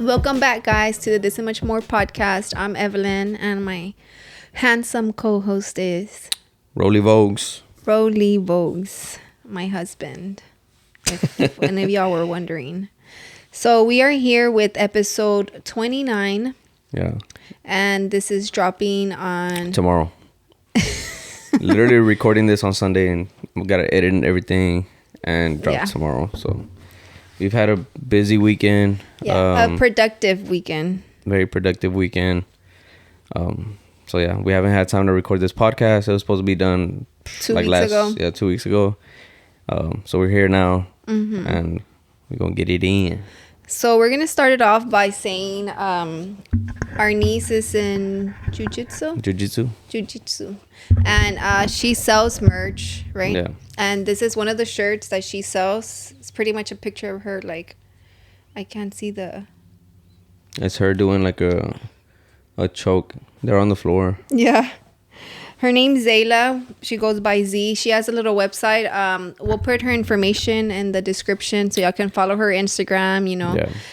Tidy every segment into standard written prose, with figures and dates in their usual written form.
Welcome back, guys, to the This and Much More podcast. I'm Evelyn, and my handsome co-host is Rollie Vogues. Rollie Vogues, my husband, if any of y'all were wondering. So we are here with episode 29. Yeah. And this is dropping on... tomorrow. Literally recording this on Sunday, and we got to edit and everything and drop tomorrow. So we've had a busy weekend. Yeah, a productive weekend. Very productive weekend. So yeah, we haven't had time to record this podcast. It was supposed to be done 2 weeks ago. Yeah, 2 weeks ago. So we're here now, and we're going to get it in. So we're going to start it off by saying our niece is in Jiu-Jitsu. And she sells merch, right? Yeah. And this is one of the shirts that she sells. It's pretty much a picture of her, like, I can't see the... It's her doing like a choke. They're on the floor. Yeah. Her name's Zaylah. She goes by Z. She has a little website. We'll put her information in the description so y'all can follow her Instagram,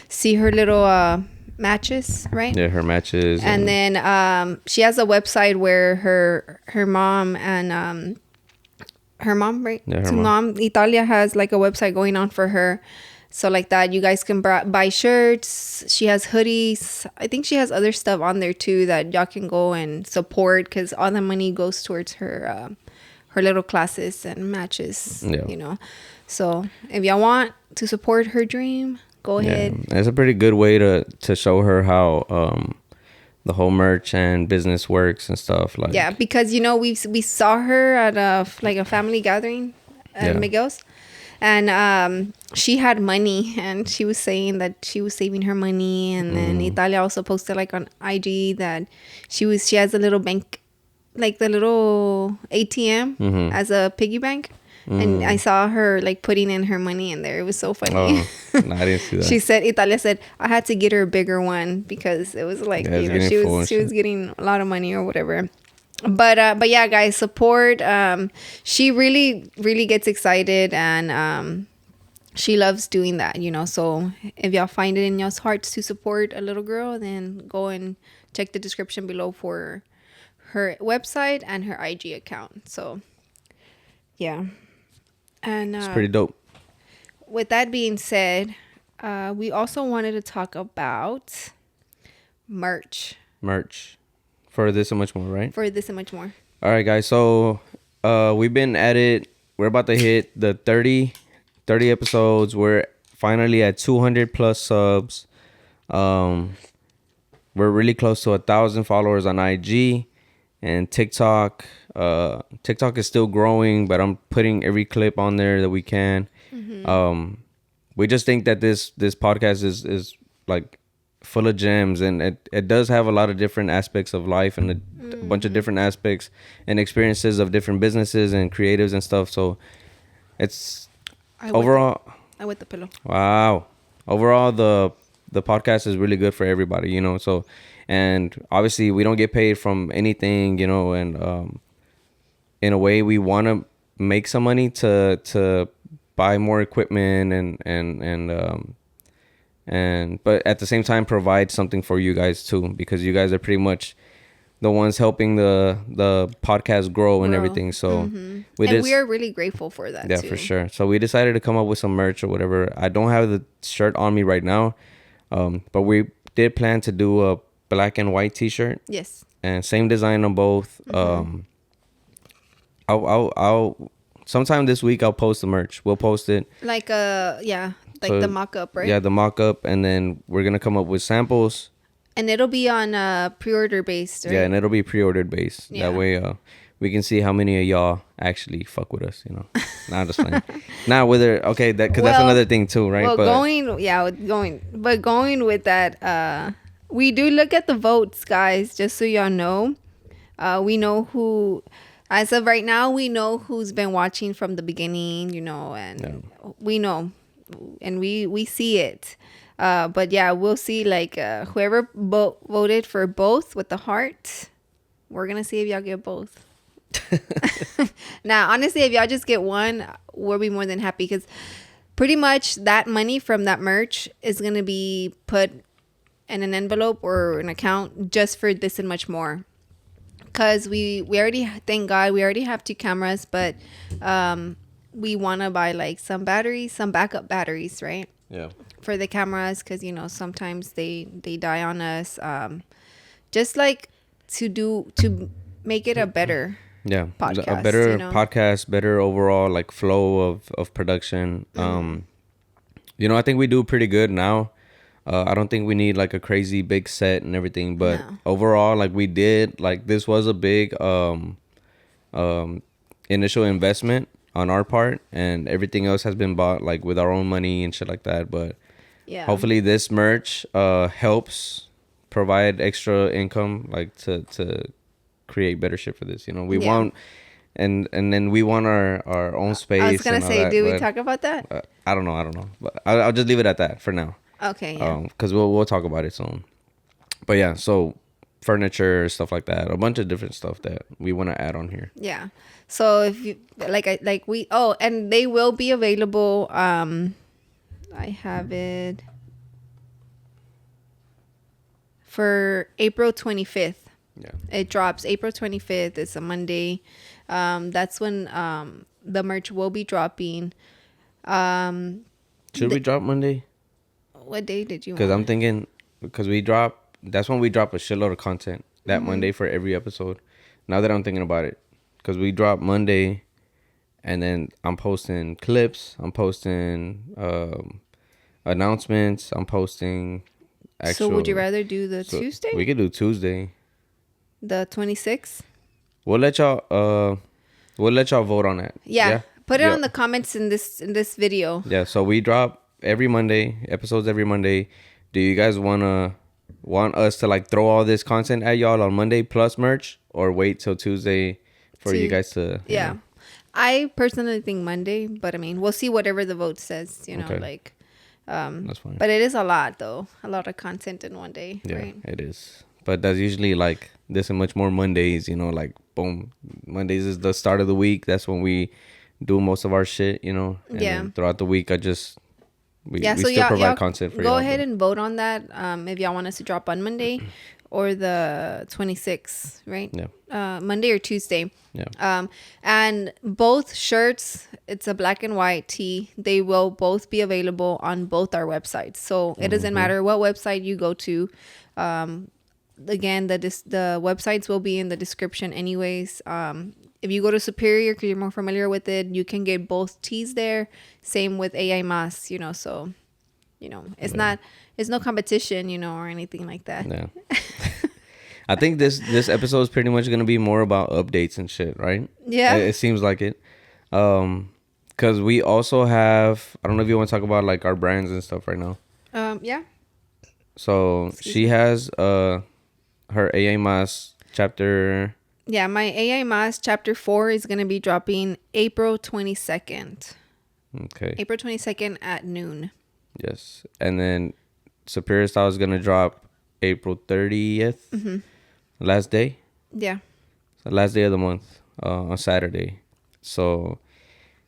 see her little matches, right? Yeah, her matches. And then she has a website where her mom and her mom, right? Yeah, her mom. Italia has like a website going on for her. So like that, you guys can buy shirts. She has hoodies. I think she has other stuff on there too that y'all can go and support, because all the money goes towards her little classes and matches. Yeah. So if y'all want to support her dream, go ahead. It's a pretty good way to show her how the whole merch and business works and stuff. Like, yeah, because we saw her at a family gathering at Miguel's. And she had money, and she was saying that she was saving her money. And then Italia also posted like on IG that she has a little bank, like the little ATM as a piggy bank. And I saw her like putting in her money in there. It was so funny. Oh, no, I didn't see that. Italia said, I had to get her a bigger one because it was like, she was getting a lot of money or whatever. But yeah, guys, support. She really, really gets excited, and she loves doing that, So if y'all find it in y'all's hearts to support a little girl, then go and check the description below for her website and her IG account. So yeah, and it's pretty dope. With that being said, we also wanted to talk about merch. For this and much more, right? For this and much more. All right, guys. So we've been at it. We're about to hit the 30 episodes. We're finally at 200 plus subs. We're really close to 1,000 followers on IG and TikTok. TikTok is still growing, but I'm putting every clip on there that we can. We just think that this podcast is like full of gems, and it does have a lot of different aspects of life and a bunch of different aspects and experiences of different businesses and creatives and stuff. So it's I wet the pillow. Wow. Overall, the podcast is really good for everybody, So, and obviously we don't get paid from anything, and in a way we want to make some money to buy more equipment and but at the same time provide something for you guys too, because you guys are pretty much the ones helping the podcast grow and everything. So we are really grateful for that. Yeah, too. For sure. So we decided to come up with some merch or whatever. I don't have the shirt on me right now, but we did plan to do a black and white t-shirt. Yes. And same design on both. I'll sometime this week I'll post the merch. We'll post it. The mock-up, right? Yeah, the mock-up, and then we're gonna come up with samples. And it'll be on pre-order based, right? Yeah, and it'll be pre-ordered based. Yeah. That way, we can see how many of y'all actually fuck with us. Nah, I'm just playing. Nah, whether because that's another thing too, right? Well, going with that, we do look at the votes, guys. Just so y'all know, we know who. As of right now, we know who's been watching from the beginning, and we know. And we see it, but yeah, we'll see like whoever voted for both with the heart, we're gonna see if y'all get both. Now honestly, if y'all just get one, we'll be more than happy, because pretty much that money from that merch is gonna be put in an envelope or an account just for this and much more. Because we already, thank God, we already have 2 cameras, but we want to buy like some batteries, some backup batteries, right? Yeah. For the cameras, because, sometimes they die on us. Just like to make it a better Yeah. podcast, A better podcast, better overall like flow of production. I think we do pretty good now. I don't think we need like a crazy big set and everything, but No. overall, like we did, like this was a big initial investment on our part, and everything else has been bought like with our own money and shit like that. But Yeah. hopefully, this merch helps provide extra income, like to create better shit for this. We Yeah. want, and then we want our own space. I was gonna and all say, that, did we but, talk about that? I don't know, but I'll just leave it at that for now. Okay. Yeah. Because we'll talk about it soon. But yeah, so furniture, stuff like that, a bunch of different stuff that we want to add on here. Yeah. So if you and they will be available. I have it for April 25th. Yeah. It drops April 25th. It's a Monday. That's when the merch will be dropping. Should we drop Monday? What day did you Because want? I'm thinking, because that's when we drop a shitload of content that Monday for every episode. Now that I'm thinking about it, because we drop Monday, and then I'm posting clips, I'm posting announcements, I'm posting actual. So would you rather do the Tuesday? We could do Tuesday. The 26th? We'll let y'all vote on that. Yeah. Put it on the comments in this video. Yeah, so we drop every Monday, episodes every Monday. Do you guys want us to like throw all this content at y'all on Monday plus merch, or wait till Tuesday for you guys to Yeah. I personally think Monday, but I mean, we'll see whatever the vote says, Okay. That's fine. But it is a lot though. A lot of content in one day, Yeah, right? it is. But that's usually like this and much more Mondays, like boom. Mondays is the start of the week. That's when we do most of our shit, And then throughout the week, we So still provide content for y'all. Go ahead and vote on that. If y'all want us to drop on Monday or the 26th, right? Yeah. Monday or Tuesday. Yeah. And both shirts, it's a black and white tee. They will both be available on both our websites. So it doesn't matter what website you go to. Again, the websites will be in the description anyways. If you go to Superior, because you're more familiar with it, you can get both tees there. Same with AI Mas, so, it's no competition, or anything like that. Yeah. I think this episode is pretty much gonna be more about updates and shit, right? Yeah. It seems like it. Because we also have, I don't know if you want to talk about like our brands and stuff right now. Yeah. So she has her AA Mas chapter. Yeah, my AI Mas chapter 4 is gonna be dropping April 22nd. Okay. April 22nd at noon. Yes, and then Superior Style is gonna drop April 30th. Last day. Yeah. So last day of the month on Saturday. So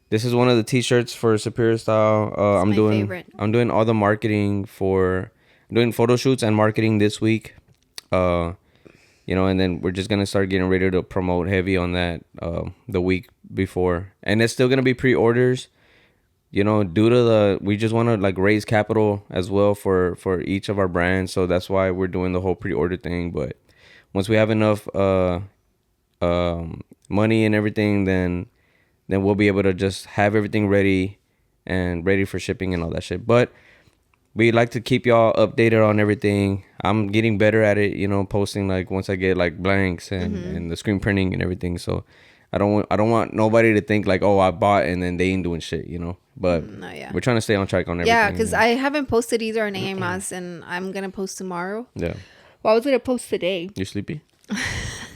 this is one of the t-shirts for Superior Style. I'm my doing favorite. I'm doing all the marketing I'm doing photo shoots and marketing this week. And then we're just gonna start getting ready to promote heavy on that the week before. And it's still gonna be pre-orders. Due to we just want to like raise capital as well for each of our brands. So that's why we're doing the whole pre-order thing. But once we have enough money and everything, then we'll be able to just have everything ready and ready for shipping and all that shit. But we like to keep y'all updated on everything. I'm getting better at it, posting like once I get like blanks and the screen printing and everything. So I don't want nobody to think like, oh, I bought and then they ain't doing shit, But No, yeah. we're trying to stay on track on everything. Yeah, because I haven't posted either on AMAS, and I'm gonna post tomorrow. Yeah. Well, I was gonna post today. You sleepy?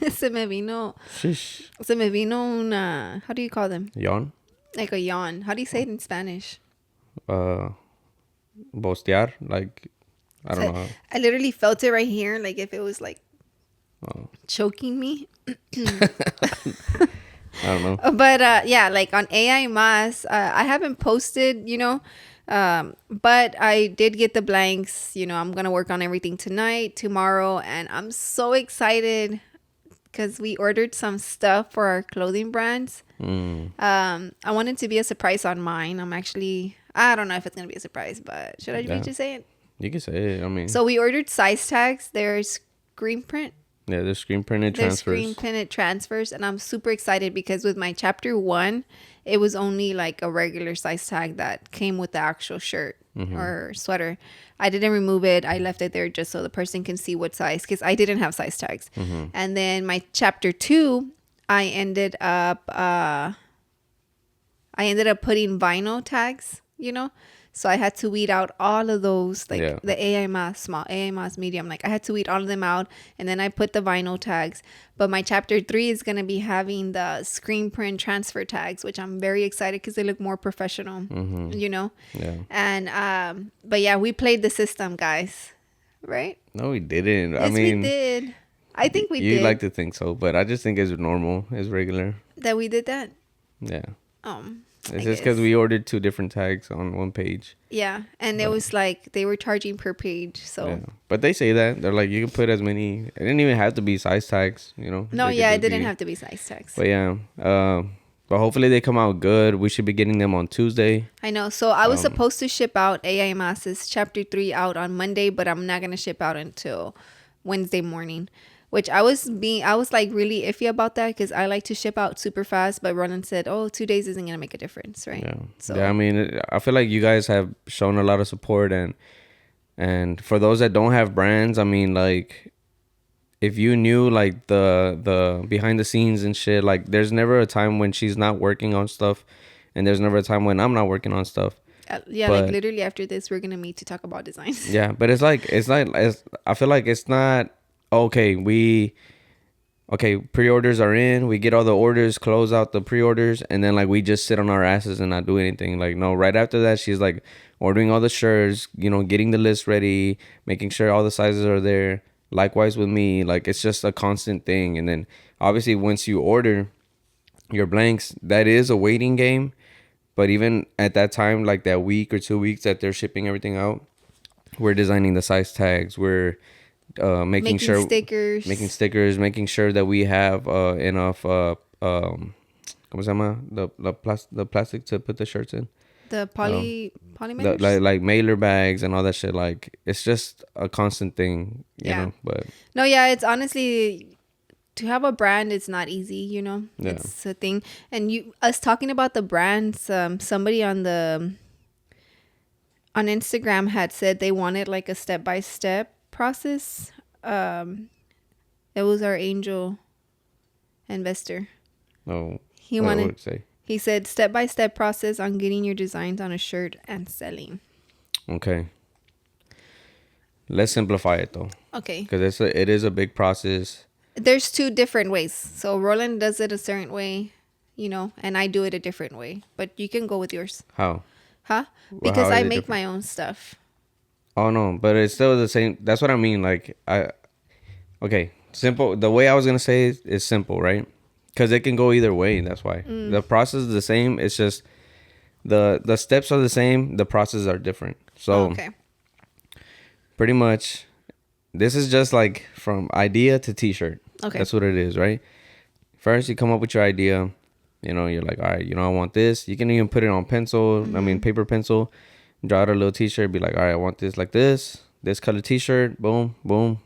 Se me vino Shish. una. How do you call them? Yawn? Like a yawn. How do you say it in Spanish? Bostear? Like, I don't know. I literally felt it right here, like if it was like choking me. I don't know. But yeah, like on AI Mas, I haven't posted, But I did get the blanks. I'm gonna work on everything tonight, tomorrow, and I'm so excited because we ordered some stuff for our clothing brands. I want it to be a surprise on mine. I don't know if it's gonna be a surprise, but should I Yeah. just say it? You can say it. I mean, So we ordered size tags. There's screen print. yeah, the screen printed There's transfers. screen printed transfers, and I'm super excited because with my chapter 1, it was only like a regular size tag that came with the actual shirt or sweater. I didn't remove it. I left it there just so the person can see what size, because I didn't have size tags. And then my chapter 2, I ended up putting vinyl tags, So I had to weed out all of those, like Yeah. the AI mass small, AI mass medium. Like I had to weed all of them out, and then I put the vinyl tags. But my chapter 3 is gonna be having the screen print transfer tags, which I'm very excited because they look more professional, Yeah. And but yeah, we played the system, guys, right? No, we didn't. Yes, I mean, we did. I think we you did like to think so, but I just think it's normal. It's regular. that. We did that. Yeah. I It's just because guess. we ordered 2 different tags on one page. Yeah, and it was like they were charging per page, so. Yeah. But they say that. They're like, you can put as many. It didn't even have to be size tags, No, They could yeah, it just didn't be- have to be size tags. But yeah. But hopefully they come out good. We should be getting them on Tuesday. I know. So I was supposed to ship out AI Masses chapter 3 out on Monday, but I'm not gonna ship out until Wednesday morning. Which I was like really iffy about that because I like to ship out super fast. But Roland said, "Oh, 2 days isn't gonna make a difference, right?" Yeah. So Yeah, I mean, I feel like you guys have shown a lot of support, and for those that don't have brands, I mean, like, if you knew like the behind the scenes and shit, like, there's never a time when she's not working on stuff, and there's never a time when I'm not working on stuff. yeah, But- like literally after this, we're gonna meet to talk about designs. Yeah, but it's like I feel like it's not okay. Pre-orders are in. We get all the orders, close out the pre-orders, and then like we just sit on our asses and not do anything. Like, no, right after that, she's like ordering all the shirts, getting the list ready, making sure all the sizes are there. Likewise with me, like, it's just a constant thing. And then obviously once you order your blanks, that is a waiting game. But even at that time, like that week or 2 weeks that they're shipping everything out, we're designing the size tags. We're making sure stickers. making stickers, making sure that we have enough ¿cómo se llama? The plastic to put the shirts in. The poly The, like mailer bags and all that shit. Like, it's just a constant thing, you Yeah. know. But No, yeah, it's honestly, to have a brand, it's not easy, Yeah. It's a thing. And us talking about the brands, somebody on Instagram had said they wanted like a step-by-step process. It was our angel investor. no, He what wanted, would it say? he said step-by-step process on getting your designs on a shirt and selling. Okay. Let's simplify it though, Okay. because it is a big process. There's 2 different ways. So Roland does it a certain way, and I do it a different way. But you can go with yours. How? Huh? Well, Because how is I it make different? my own stuff. Oh no, but it's still the same. That's what I mean. Like, okay, simple. The way I was gonna say it is simple, right? Because it can go either way. That's why the process is the same. It's just the steps are the same. The processes are different. So Okay. pretty much, this is just like from idea to t-shirt. Okay. That's what it is, right? First, you come up with your idea. You're like, all right, I want this. You can even put it on pencil. I mean, paper pencil. Draw out a little t-shirt. Be like, all right, I want this like this. This color t-shirt. Boom, boom.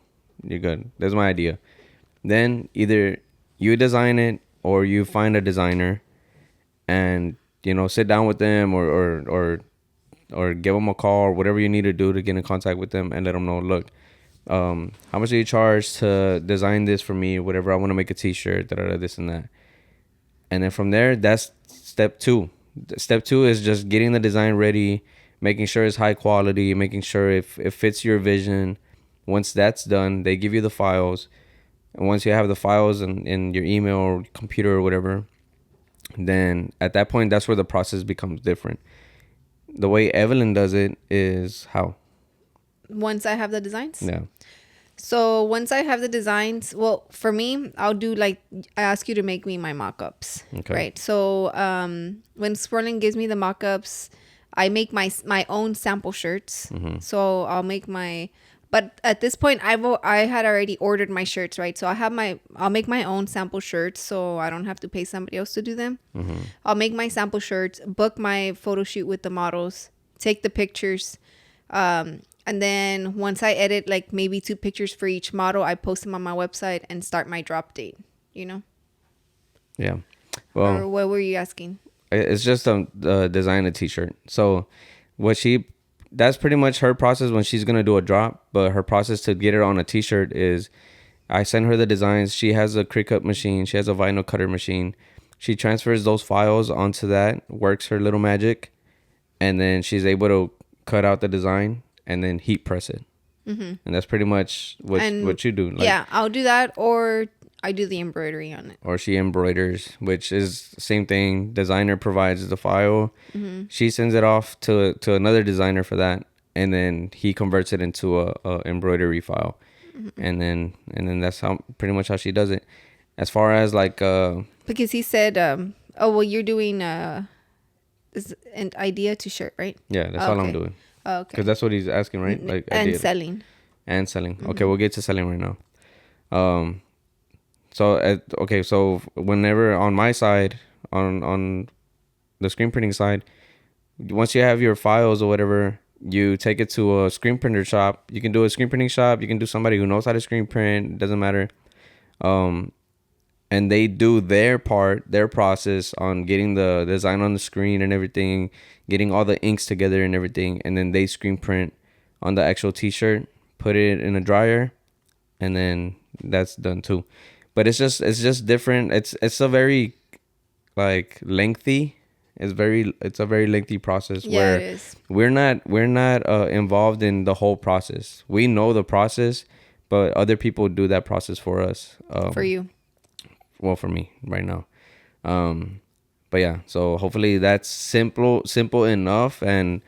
You're good. That's my idea. Then either you design it or you find a designer and, sit down with them or give them a call or whatever you need to do to get in contact with them and let them know, look, how much do you charge to design this for me? Whatever, I want to make a t-shirt, this and that. And then from there, that's step 2. Step 2 is just getting the design ready, making sure it's high quality, making sure it fits your vision. Once that's done, they give you the files. And once you have the files in your email or computer or whatever, then at that point, that's where the process becomes different. The way Evelyn does it is how? Once I have the designs. Yeah. So once I have the designs, well, for me, I'll do like, I ask you to make me my mock-ups. Okay. Right. So when Swirling gives me the mock-ups, I make my own sample shirts. So I'll make my. But at this point, I had already ordered my shirts, right? So I'll make my own sample shirts, so I don't have to pay somebody else to do them. I'll make my sample shirts, book my photo shoot with the models, take the pictures, and then once I edit like maybe 2 pictures for each model, I post them on my website and start my drop date. You know? Yeah. Well, Or what were you asking? it's just design a t-shirt. So that's pretty much her process when she's gonna do a drop. But her process to get it on a t-shirt is I send her the designs. She has a Cricut machine. She has a vinyl cutter machine. She transfers those files onto that, works her little magic, and then she's able to cut out the design and then heat press it. And that's pretty much what you do. Like, Yeah, I'll do that, or I do the embroidery on it. or she embroiders, which is the same thing. Designer provides the file. She sends it off to another designer for that, and then he converts it into a embroidery file, and then that's pretty much how she does it. As far as like Because he said, oh well, you're doing is an idea to shirt, right? yeah, that's all I'm Okay. doing, Okay. because that's what he's asking, right? Like And idea. selling. And selling. Okay, we'll get to selling right now. So whenever on my side, on the screen printing side, once you have your files or whatever, you take it to a screen printer shop. You can do a screen printing shop. You can do somebody who knows how to screen print. It doesn't matter. And they do their part, their process on getting the design on the screen and everything, getting all the inks together and everything, and then they screen print on the actual t-shirt, put it in a dryer, and then that's done too. But it's just different. It's a very like lengthy. It's a very lengthy process Yeah, where it is. we're not involved in the whole process. We know the process, but other people do that process for us. For you. Well, for me right now. But yeah, so hopefully that's simple enough, and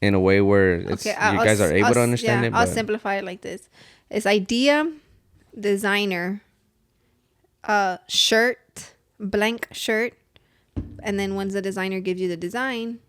in a way where it's you guys are able to understand it. I'll But simplify it like this. It's idea, designer, shirt, blank shirt, and then once the designer gives you the design,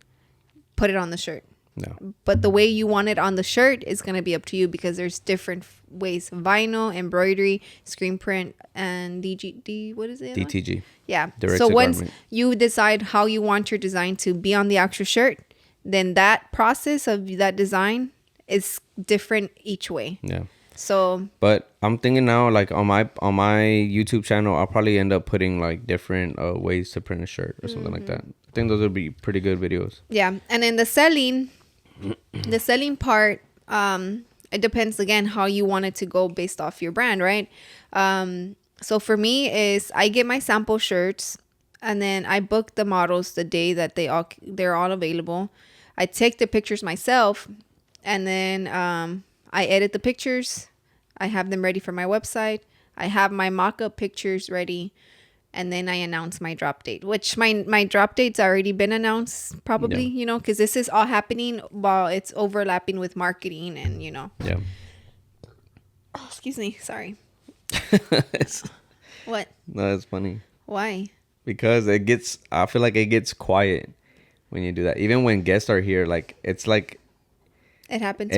put it on the shirt. no, But the way you want it on the shirt is going to be up to you, because there's different ways: vinyl, embroidery, screen print, and DGD. What is it? DTG. Yeah. Direct So to once garment. you decide how you want your design to be on the actual shirt, then that process of that design is different each way. Yeah. So But I'm thinking now, like on my YouTube channel, I'll probably end up putting like different ways to print a shirt or something like that. I think those would be pretty good videos. yeah, and then the selling part, it depends again how you want it to go based off your brand, right? So for me is I get my sample shirts, and then I book the models the day that they're all available. I take the pictures myself, and then I edit the pictures. I have them ready for my website. I have my mock-up pictures ready, and then I announce my drop date, which my drop date's already been announced probably, Yeah. you know, because this is all happening while it's overlapping with marketing and, you know. Yeah. Oh, excuse me. Sorry. It's- What? no, it's funny Why? because I feel like it gets quiet when you do that. Even when guests are here, like it's like It happens.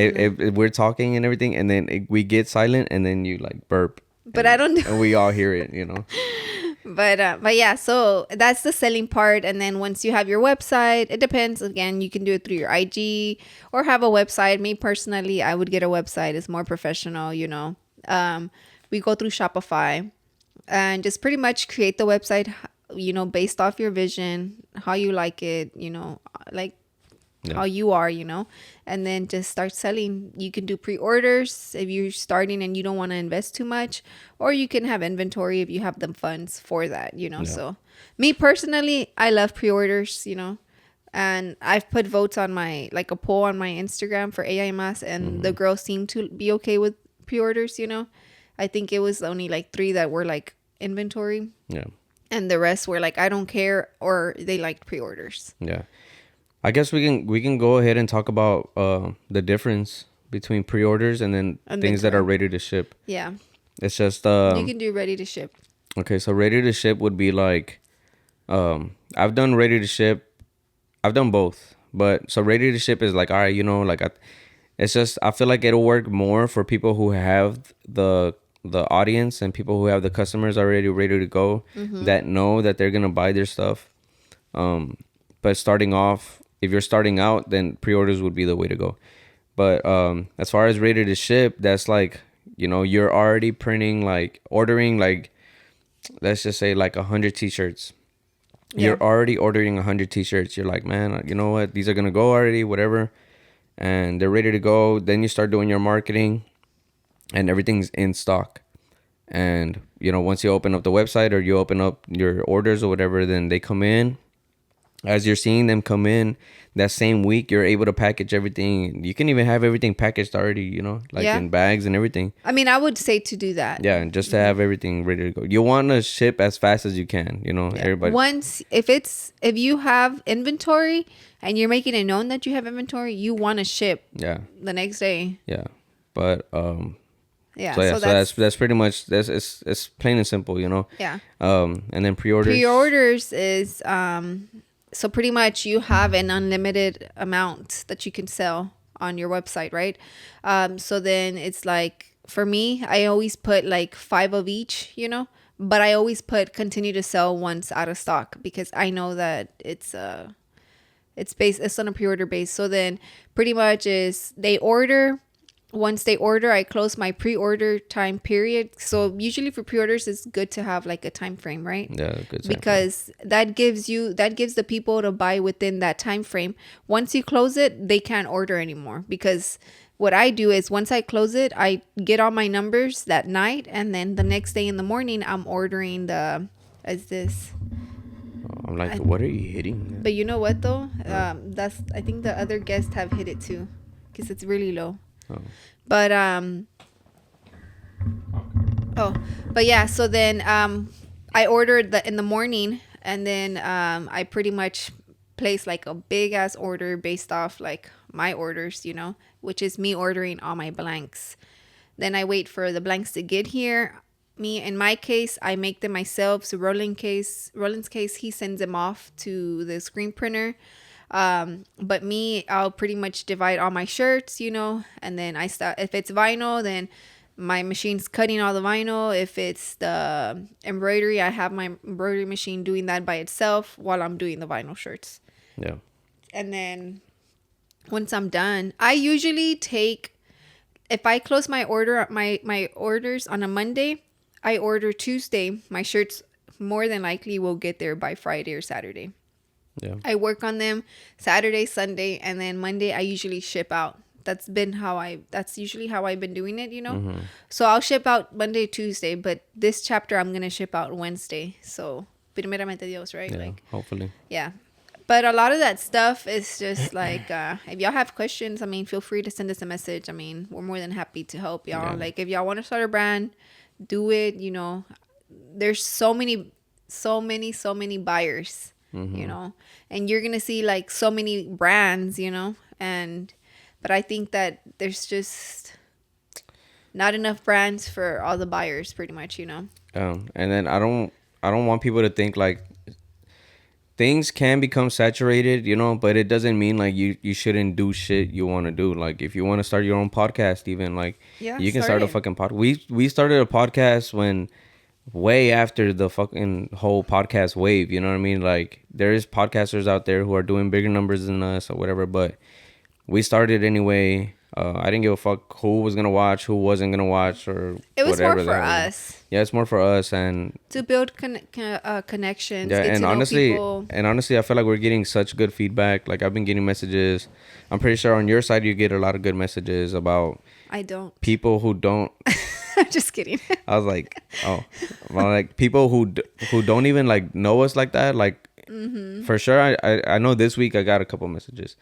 we're talking and everything, and then we get silent, and then you like burp. But I don't do- And we all hear it, you know. But yeah, so that's the selling part. And then once you have your website, it depends. Again, you can do it through your IG or have a website. Me personally, I would get a website. It's more professional, you know. We go through Shopify and just pretty much create the website, you know, based off your vision, how you like it, you know, like Yeah. how you are, you know, and then just start selling. You can do pre-orders if you're starting and you don't want to invest too much, or you can have inventory if you have the funds for that, you know. Yeah. So me personally, I love pre-orders, you know, and I've put votes on like a poll on my Instagram for AIMAS, and the girls seem to be okay with pre-orders, you know. I think it was only like 3 that were like inventory, Yeah. and the rest were like I don't care, or they liked pre-orders. Yeah. I guess we can go ahead and talk about the difference between pre-orders and then things that are ready to ship. Yeah. It's just You can do ready to ship. okay, so ready to ship would be like I've done ready to ship. I've done both, But so ready to ship is like, all right, like it's just I feel like it'll work more for people who have the audience and people who have the customers already ready to go, that know that they're gonna buy their stuff. But starting off, if you're starting out, then pre-orders would be the way to go. But as far as ready to ship, that's like, you're already printing, like ordering, like let's just say like 100 t-shirts. Yeah. You're already ordering 100 t-shirts. You're like, man, you know what? These are gonna go already, whatever, and they're ready to go. Then you start doing your marketing, and everything's in stock. And once you open up the website or you open up your orders or whatever, then they come in. As you're seeing them come in that same week, you're able to package everything. You can even have everything packaged already, like Yeah. in bags and everything. I mean, I would say to do that. Yeah, and just to have everything ready to go. You want to ship as fast as you can, Yeah. everybody. Once, if you have inventory and you're making it known that you have inventory, you want to ship. Yeah. The next day. Yeah. But Yeah. so that's pretty much it's plain and simple, Yeah. And then pre-orders. Pre-orders is so pretty much you have an unlimited amount that you can sell on your website, right? So then it's like, for me, I always put like 5 of each, but I always put continue to sell once out of stock, because I know that it's on a pre-order base. So then pretty much is once they order, I close my pre-order time period. So usually for pre-orders, it's good to have like a time frame, right? Yeah, good. Because that gives the people to buy within that time frame. Once you close it, they can't order anymore, because what I do is once I close it, I get all my numbers that night, and then the next day in the morning, I'm ordering I'm like, what are you hitting? But you know what though? I think the other guests have hit it too, because it's really low. Oh. But yeah, so then I ordered in the morning, and then I pretty much place like a big ass order based off like my orders, which is me ordering all my blanks. Then I wait for the blanks to get here. In my case, I make them myself. So Roland's case, he sends them off to the screen printer. But me, I'll pretty much divide all my shirts, and then if it's vinyl, then my machine's cutting all the vinyl. If it's the embroidery, I have my embroidery machine doing that by itself while I'm doing the vinyl shirts. Yeah. And then once I'm done, I usually if I close my orders on a Monday, I order Tuesday. My shirts more than likely will get there by Friday or Saturday. Yeah. I work on them Saturday, Sunday, and then Monday I usually ship out. That's usually how I've been doing it, So I'll ship out Monday, Tuesday, but this chapter I'm going to ship out Wednesday. So, primeramente Dios, right? Yeah, hopefully. Yeah. But a lot of that stuff is just like, if y'all have questions, feel free to send us a message. We're more than happy to help y'all. Yeah. Like, if y'all want to start a brand, do it, There's so many buyers. And you're gonna see like so many brands, but I think that there's just not enough brands for all the buyers, pretty much, And then I don't want people to think like things can become saturated, but it doesn't mean like you shouldn't do shit you want to do. Like if you want to start your own podcast, even like you can start a fucking podcast. We started a podcast when way after the fucking whole podcast wave, you know what I mean? Like there is podcasters out there who are doing bigger numbers than us or whatever, but we started anyway. I didn't give a fuck who was gonna watch, who wasn't gonna watch, or it was whatever. More for us. Yeah, it's more for us and to build connections. Yeah, get and to honestly, know I feel like we're getting such good feedback. Like I've been getting messages. I'm pretty sure on your side you get a lot of good messages about. I don't. People who don't. I'm just kidding. I was like, oh, well, like people who don't even like know us like that. Like for sure, I know this week I got a couple messages,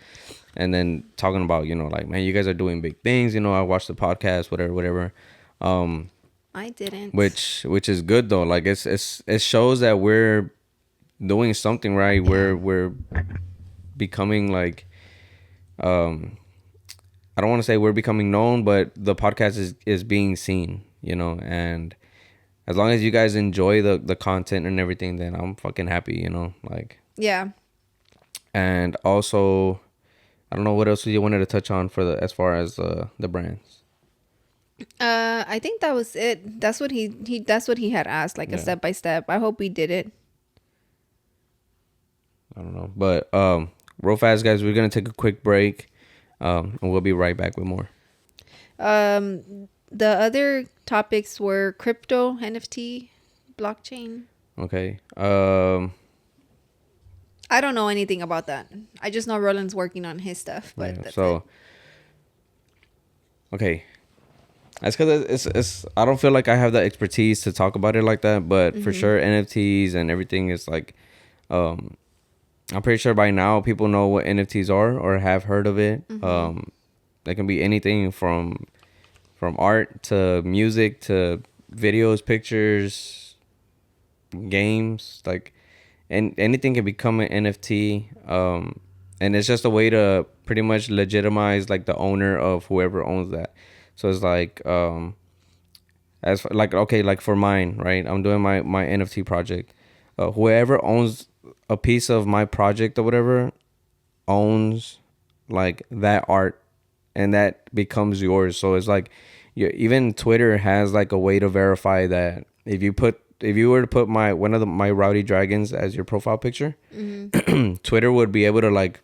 and then talking about like, man, you guys are doing big things. I watched the podcast, whatever. I didn't. Which is good though. Like it shows that we're doing something right. We're becoming like I don't want to say we're becoming known, but the podcast is being seen, and as long as you guys enjoy the content and everything, then I'm fucking happy, like. Yeah. And also I don't know what else you wanted to touch on for the as far as the brands. I think that was it. That's what he that's what he had asked, like a Yeah. step by step. I hope we did it. I don't know, but real fast, guys, we're gonna take a quick break, and we'll be right back with more. The other topics were crypto, NFT, blockchain. Okay. I don't know anything about that. I just know Roland's working on his stuff, but Yeah, that's so it. okay. That's because it's I don't feel like I have the expertise to talk about it like that, but for sure NFTs and everything is like, I'm pretty sure by now people know what NFTs are or have heard of it. They can be anything from art to music to videos, pictures, games, like, and anything can become an NFT. And it's just a way to pretty much legitimize like the owner of whoever owns that. So it's like, as for, like, okay, like for mine, right? I'm doing my NFT project. Whoever owns a piece of my project or whatever owns like that art, and that becomes yours. So it's like, even Twitter has like a way to verify that if you were to put my Rowdy Dragons as your profile picture, Twitter would be able to like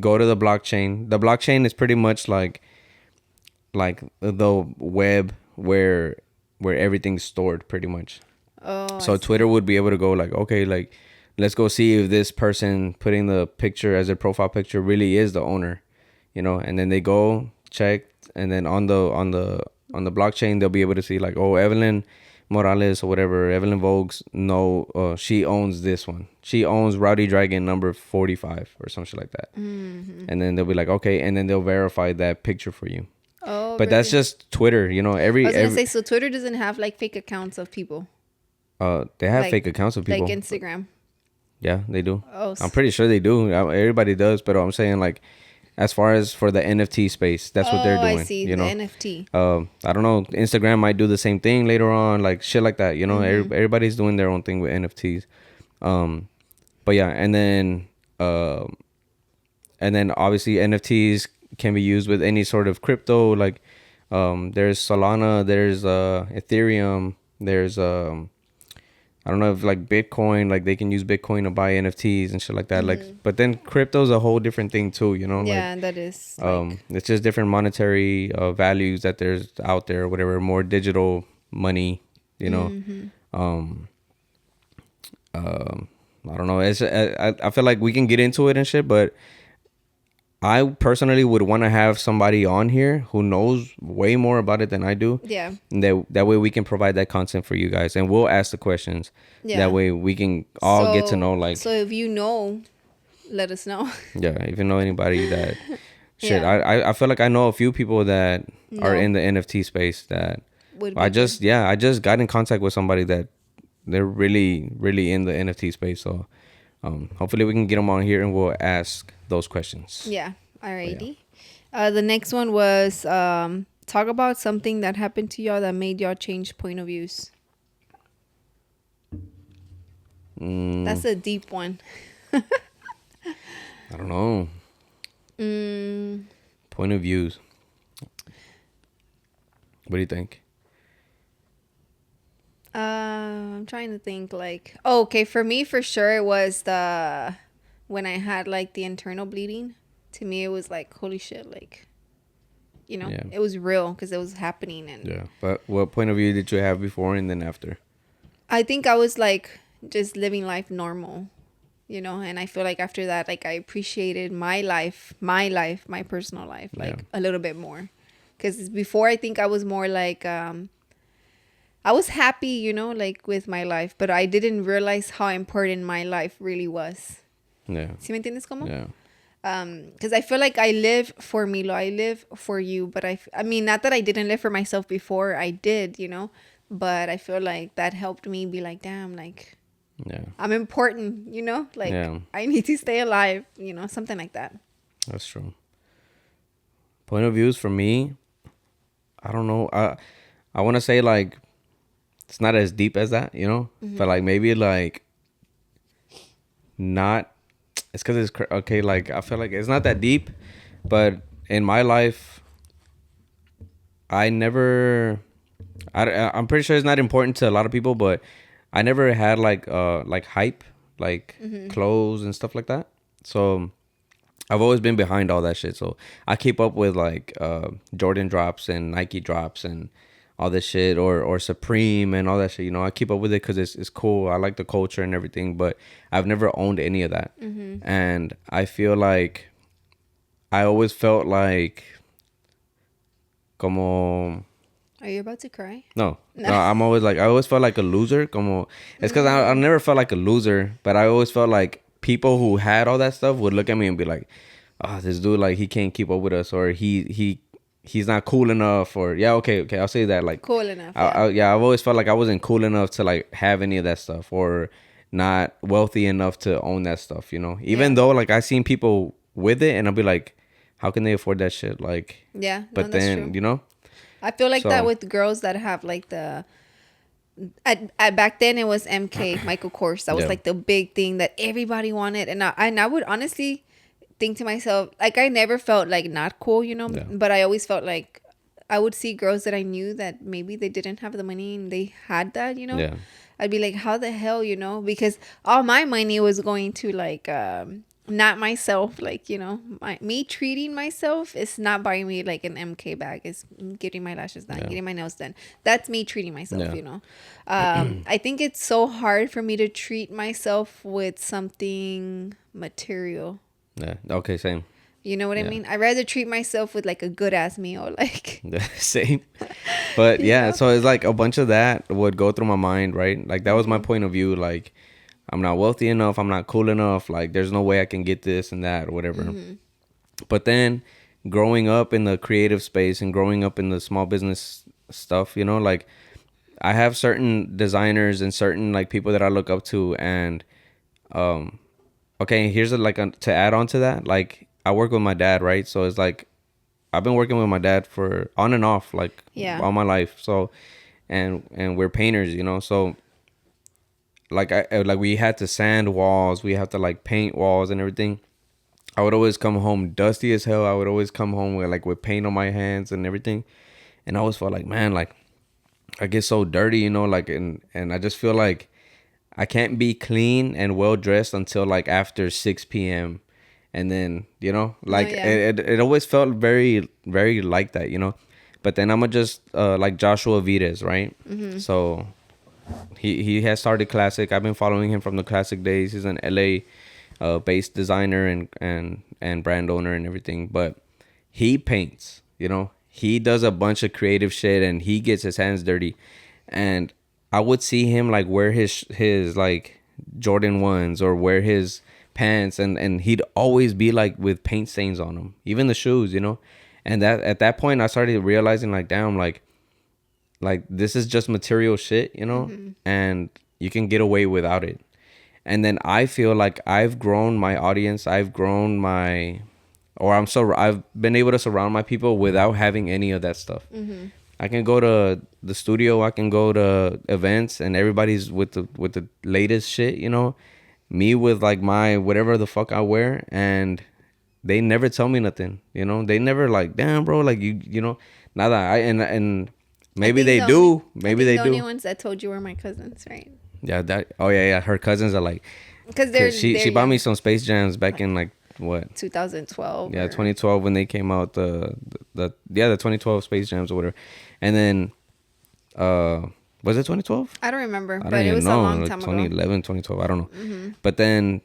go to the blockchain. The blockchain is pretty much like the web where everything's stored pretty much. Oh, So Twitter would be able to go like, okay, like, let's go see if this person putting the picture as their profile picture really is the owner, and then they go check, and then on the blockchain they'll be able to see like, oh, Evelyn Morales or whatever, Evelin Vogues, no, she owns this one. She owns Rowdy Dragon number 45 or something like that. And then they'll be like, okay, and then they'll verify that picture for you. oh, But that's really? just Twitter, I was gonna say, so Twitter doesn't have like fake accounts of people, they have like fake accounts of people. like Instagram. Yeah, they do. Oh, I'm pretty sure they do. Everybody does, but I'm saying like, as far as for the NFT space, that's what they're doing. I see the NFT. I don't know. Instagram might do the same thing later on, like shit like that. Everybody's doing their own thing with NFTs. But yeah, and then obviously NFTs can be used with any sort of crypto. Like, there's Solana, there's Ethereum, there's I don't know if like Bitcoin, like they can use Bitcoin to buy NFTs and shit like that. Like, but then crypto's a whole different thing too, Yeah, like, that is. Like, it's just different monetary values that there's out there, whatever, more digital money, um I don't know. I feel like we can get into it and shit, but I personally would want to have somebody on here who knows way more about it than I do. yeah, And that way we can provide that content for you guys, and we'll ask the questions. yeah. That way we can all get to know, like, So if you know, let us know. yeah, if you know anybody that shit. Yeah. I feel like I know a few people that are No. in the NFT space that Would I be just got in contact with somebody that they're really really in the NFT space. So hopefully we can get them on here and we'll ask those questions. Yeah. Alrighty. The next one was talk about something that happened to y'all that made y'all change point of views. That's a deep one. I don't know. Point of views. What do you think? I'm trying to think. Like, oh, okay, for me, for sure, it was when I had like the internal bleeding. To me, it was like, holy shit, like, Yeah. it was real because it was happening, and Yeah. But what point of view did you have before and then after? I think I was like just living life normal, and I feel like after that, like I appreciated my life, my personal life, like a little bit more. Because before, I think I was more like, I was happy, like with my life, but I didn't realize how important my life really was. Yeah. ¿Sí me entiendes cómo? Yeah. Because I feel like I live for Milo, I live for you, but I mean, not that I didn't live for myself before, I did, but I feel like that helped me be like, damn, like, Yeah. I'm important, like, Yeah. I need to stay alive, something like that. That's true. Point of views for me, I don't know. I want to say like it's not as deep as that, but like maybe like not. It's because it's okay. Like I feel like it's not that deep, But in my life, I never. I'm pretty sure it's not important to a lot of people, but I never had like hype, like clothes and stuff like that. So I've always been behind all that shit. So I keep up with like Jordan drops and Nike drops and all this shit, or Supreme and all that shit. You know, I keep up with it because it's cool. I like the culture and everything, but I've never owned any of that. And I feel like I always felt like como. Are you about to cry? No, I'm always like, I always felt like a loser. Como, it's because I never felt like a loser, but I always felt like people who had all that stuff would look at me and be like, oh, this dude, like, he can't keep up with us, or he's not cool enough, or yeah, okay, I'll say that. Like, Cool enough. I've always felt like I wasn't cool enough to like have any of that stuff, or not wealthy enough to own that stuff, you know? Even though like I seen people with it and I'll be like, how can they afford that shit? Like, Yeah, but that's then, true. you know? I feel like So- that with girls that have like the at back then it was MK Michael Kors. That was Yeah. like the big thing that everybody wanted, and I would honestly think to myself, like, I never felt like not cool, you know, Yeah. but I always felt like I would see girls that I knew that maybe they didn't have the money and they had that, you know. Yeah. I'd be like, how the hell, you know, because all my money was going to like not myself, like, you know, me treating myself is not buying me like an MK bag. It's getting my lashes done, Yeah. getting my nails done. That's me treating myself, Yeah. you know. I think it's so hard for me to treat myself with something material. Yeah. Okay, same. You know what I Yeah. mean? I'd rather treat myself with like a good ass meal, like. Same. But You yeah, know? so it's like a bunch of that would go through my mind, right? Like that was my point of view. Like, I'm not wealthy enough, I'm not cool enough, like there's no way I can get this and that or whatever. But then growing up in the creative space and growing up in the small business stuff, you know, like I have certain designers and certain like people that I look up to, and okay, here's to add on to that, like I work with my dad, right? So it's like I've been working with my dad for on and off like Yeah. all my life. So and we're painters, you know. So like like we had to sand walls, we have to like paint walls and everything. I would always come home dusty as hell. I would always come home with paint on my hands and everything. And I always felt like, man, like I get so dirty, you know, like and I just feel like I can't be clean and well dressed until like after 6 p.m. And then, you know, like yeah. it always felt very, very like that, you know. But then I'm just like Joshua Vides, right? So he has started Classic. I've been following him from the Classic days. He's an LA based designer and brand owner and everything. But he paints, you know. He does a bunch of creative shit and he gets his hands dirty. And I would see him like wear his like Jordan 1s or wear his pants and he'd always be like with paint stains on them, even the shoes, you know. And that at that point I started realizing like, damn, like this is just material shit, you know. And you can get away without it. And then I feel like I've grown my audience, I've been able to surround my people without having any of that stuff. I can go to the studio, I can go to events, and everybody's with the latest shit, you know. Me with like my whatever the fuck I wear, and they never tell me nothing, you know. They never like, damn, bro, like you know. Nada. And maybe they do, maybe they the do. only ones that told you were my cousins, right? Yeah, that. Oh yeah. Her cousins are like, Because she bought me some Space Jams back in like what? 2012. Yeah, or- 2012 when they came out, the 2012 Space Jams or whatever. And then was it 2012? I don't remember, I but don't it even was know, a long like time ago. 2011, 2012, I don't know. But then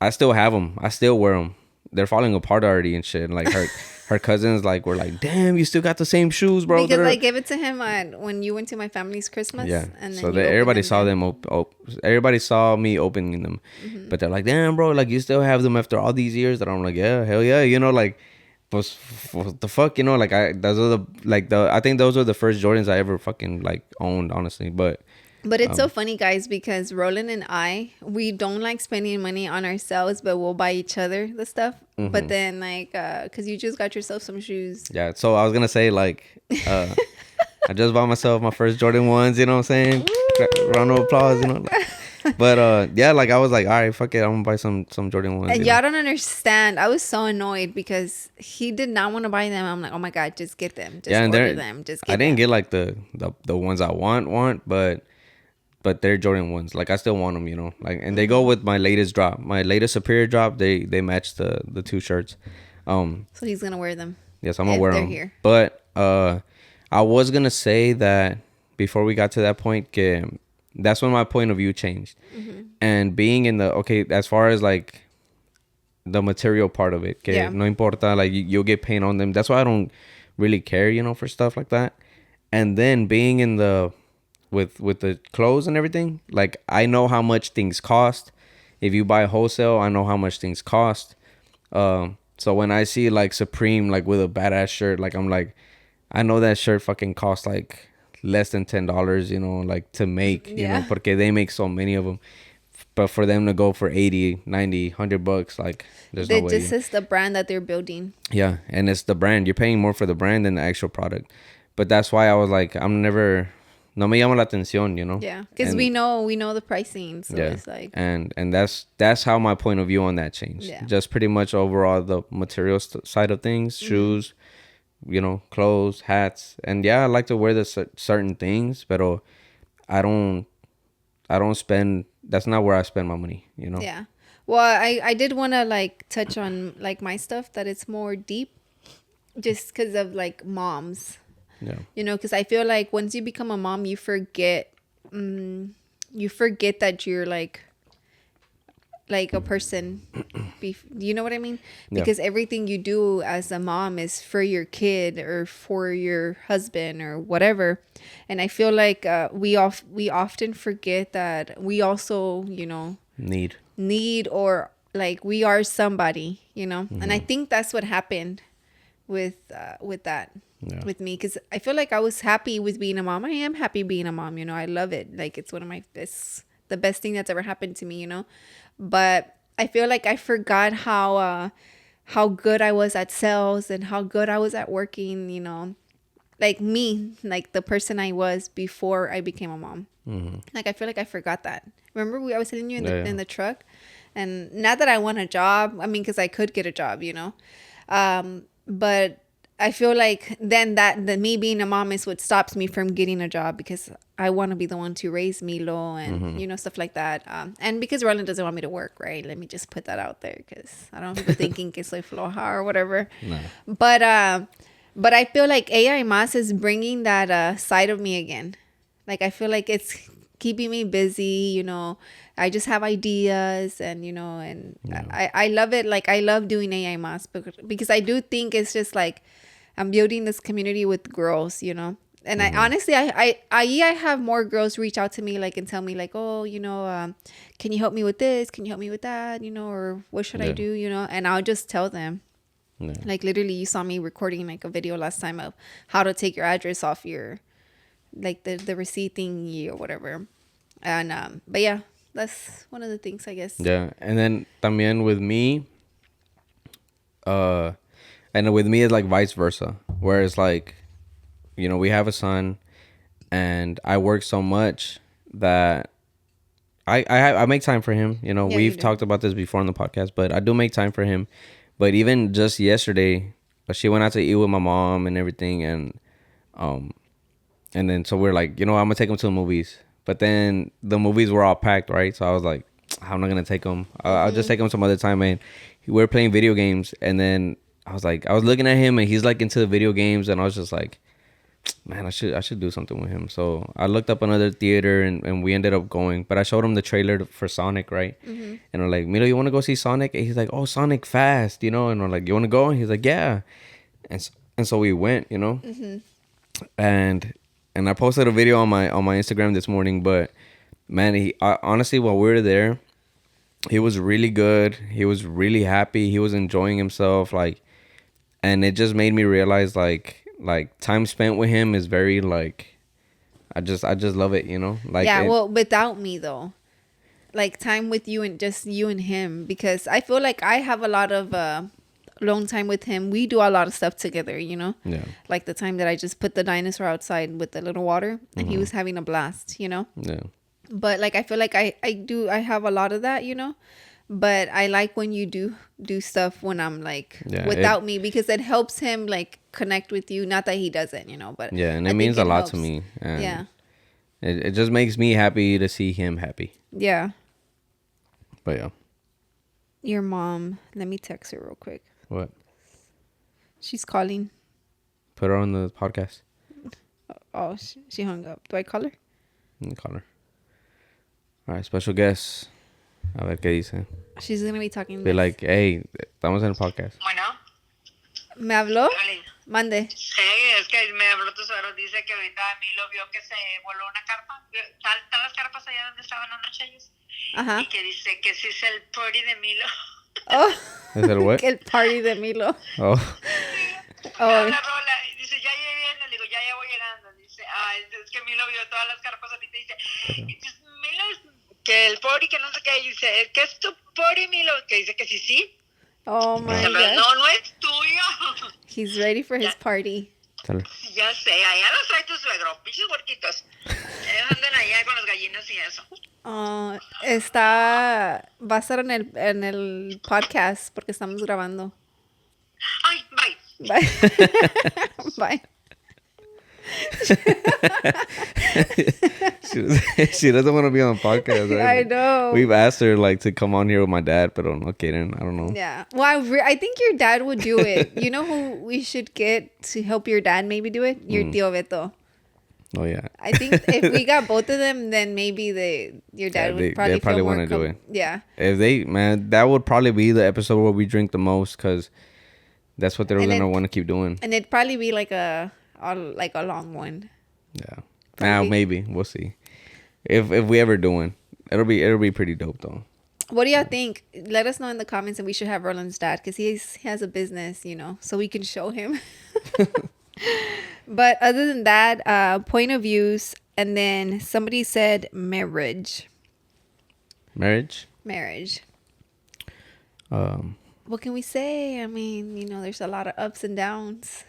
I still have them. I still wear them. They're falling apart already and shit. Like her cousins like were like, "Damn, you still got the same shoes, bro." Because I gave it to him when you went to my family's Christmas. Yeah. And then So you everybody opened saw then. them. Everybody saw me opening them, but they're like, "Damn, bro! Like you still have them after all these years?" And I'm like, "Yeah, hell yeah!" You know, like, what the fuck, you know? Like I think those were the first Jordans I ever fucking like owned, honestly. But But it's so funny, guys, because Roland and we don't like spending money on ourselves, but we'll buy each other the stuff. But then, like, because you just got yourself some shoes. yeah, so I was gonna say like, I just bought myself my first Jordan 1s. You know what I'm saying? Round of applause. You know. But yeah, like I was like, all right, fuck it, I'm gonna buy some Jordan ones. And y'all don't understand. I was so annoyed because he did not want to buy them. I'm like, oh my god, just get them, just Yeah, and order they're them, just I get didn't them. get like the ones I want, but they're Jordan ones. Like I still want them, you know. Like and they go with my latest drop, my latest Superior drop. They match the two shirts. So he's gonna wear them. Yes, I'm gonna If wear they're them. here. But I was gonna say that before we got to that point, that's when my point of view changed. And being in the okay, as far as like the material part of it, que Yeah. no importa, like you'll get paint on them. That's why I don't really care, you know, for stuff like that. And then being in the with the clothes and everything, like I know how much things cost. If you buy wholesale, I know how much things cost. So when I see like Supreme like with a badass shirt, like I'm like, I know that shirt fucking costs like less than $10, you know, like to make, you know, Yeah. porque they make so many of them. But for them to go for 80, 90, $100, like there's no way. This is the brand that they're building. Yeah, and it's the brand. You're paying more for the brand than the actual product. But that's why I was like, I'm never, no me llama la atención, you know. Yeah, because And- we know the pricing, so yeah, it's like and that's how my point of view on that changed. Yeah. Just pretty much overall the material side of things, shoes, you know, clothes, hats, and yeah, I like to wear the certain things, but I don't spend. That's not where I spend my money, you know. yeah. Well, I did want to like touch on like my stuff that it's more deep, just because of like moms. Yeah. You know, because I feel like once you become a mom, you forget that you're like a person. You know what I mean? Yeah. Because everything you do as a mom is for your kid or for your husband or whatever. And I feel like we often forget that we also, you know, need or like we are somebody, you know. And I think that's what happened with that. Yeah. With me, because I feel like I was happy with being a mom. I am happy being a mom, you know. I love it. Like it's it's the best thing that's ever happened to me, you know. But I feel like I forgot how good I was at sales and how good I was at working, you know. Like me, like the person I was before I became a mom. Like I feel like I forgot that. Remember I was telling you in the truck, and not that I want a job. I mean, because I could get a job, you know. But I feel like then that me being a mom is what stops me from getting a job, because I want to be the one to raise Milo and you know, stuff like that. And because Roland doesn't want me to work, right? Let me just put that out there, because I don't want people thinking que soy floja or whatever. No. But I feel like AI Mas is bringing that side of me again. Like I feel like it's keeping me busy, you know. I just have ideas, and you know, and I love it. Like I love doing AI Mas because I do think it's just like I'm building this community with girls, you know. And I honestly, I have more girls reach out to me like and tell me like, oh, you know, can you help me with this? Can you help me with that? You know, or what should I do? You know, and I'll just tell them. Yeah. Like literally, you saw me recording like a video last time of how to take your address off your, like the receipt thingy or whatever. And but yeah, that's one of the things, I guess. Yeah, and then también with me, and with me it's like vice versa, where it's like, you know, we have a son, and I work so much that I make time for him. You know, Yeah, we've you do. talked about this before on the podcast, but I do make time for him. But even just yesterday, she went out to eat with my mom and everything, and then so we're like, you know, I'm gonna take him to the movies. But then the movies were all packed, right? So I was like, I'm not gonna take him. I'll just take him some other time. And we were playing video games, and then I was looking at him, and he's like into the video games, and I was just like, man, I should do something with him. So I looked up another theater, and we ended up going. But I showed him the trailer for Sonic, right? And I'm like, Milo, you want to go see Sonic? And he's like, oh, Sonic Fast, you know? And I'm like, you want to go? And he's like, yeah. And so we went, you know? And I posted a video on my Instagram this morning. But man, honestly, while we were there, he was really good. He was really happy. He was enjoying himself. Like, and it just made me realize like time spent with him is very like, I just love it, you know. Like yeah, well, without me though, like time with you and just you and him, because I feel like I have a lot of alone time with him. We do a lot of stuff together, you know. Yeah. Like the time that I just put the dinosaur outside with the little water, and he was having a blast, you know. Yeah. But like I feel like I have a lot of that, you know. But I like when you do stuff when I'm like Yeah, without me, because it helps him like connect with you. Not that he doesn't, you know, but yeah, and I it think means a it lot to helps. me, and Yeah. it just makes me happy to see him happy. Yeah. But yeah, Your mom. Let me text her real quick. what? She's calling. Put her on the podcast. Oh, she hung up. Do I call her? Call her. All right, special guest. A ver qué dice. She's gonna be talking. Be This. like, hey, estamos en el podcast. Bueno, ¿Me habló? Evelyn. Mande. Es que me habló tu suegro. Dice que ahorita Milo vio que se voló una carpa. Están las carpas allá donde estaban anoche ellos. Ajá. Y que dice que sí es el party de Milo. Oh. ¿Es el what? El party de Milo. Oh, Oh. Habla Rola y dice, ya llegué. Le digo, ya voy llegando. Dice, es que Milo vio todas las carpas ahorita. Dice, Milo, que el party, que no sé qué. Y dice, ¿qué es tu party, Milo? Que dice que sí, sí. Oh my Dice, pero God. no es tuyo. He's ready for his party. tell her. Ya sé, allá los trae tu suegro, pinches huerquitos. Ellos andan allá con las gallinas y eso. Va a estar en el podcast porque estamos grabando. Ay, bye. Bye. Bye. She doesn't want to be on the podcast. Right? I know. We've asked her like to come on here with my dad, but no kidding. I don't know. Yeah. Well, I think your dad would do it. You know who we should get to help your dad maybe do it? Your tío Beto. Oh yeah. I think if we got both of them, then maybe your dad would probably they probably feel more want to do it. Yeah. If they, man, that would probably be the episode where we drink the most, because that's what they're And gonna want to keep doing. And it'd probably be like a long one. Yeah. Now maybe we'll see. If we ever do one, it'll be pretty dope though. What do y'all think? Let us know in the comments, and we should have Roland's dad because he has a business, you know, so we can show him. But other than that, point of views, and then somebody said marriage. Marriage. What can we say? I mean, you know, there's a lot of ups and downs.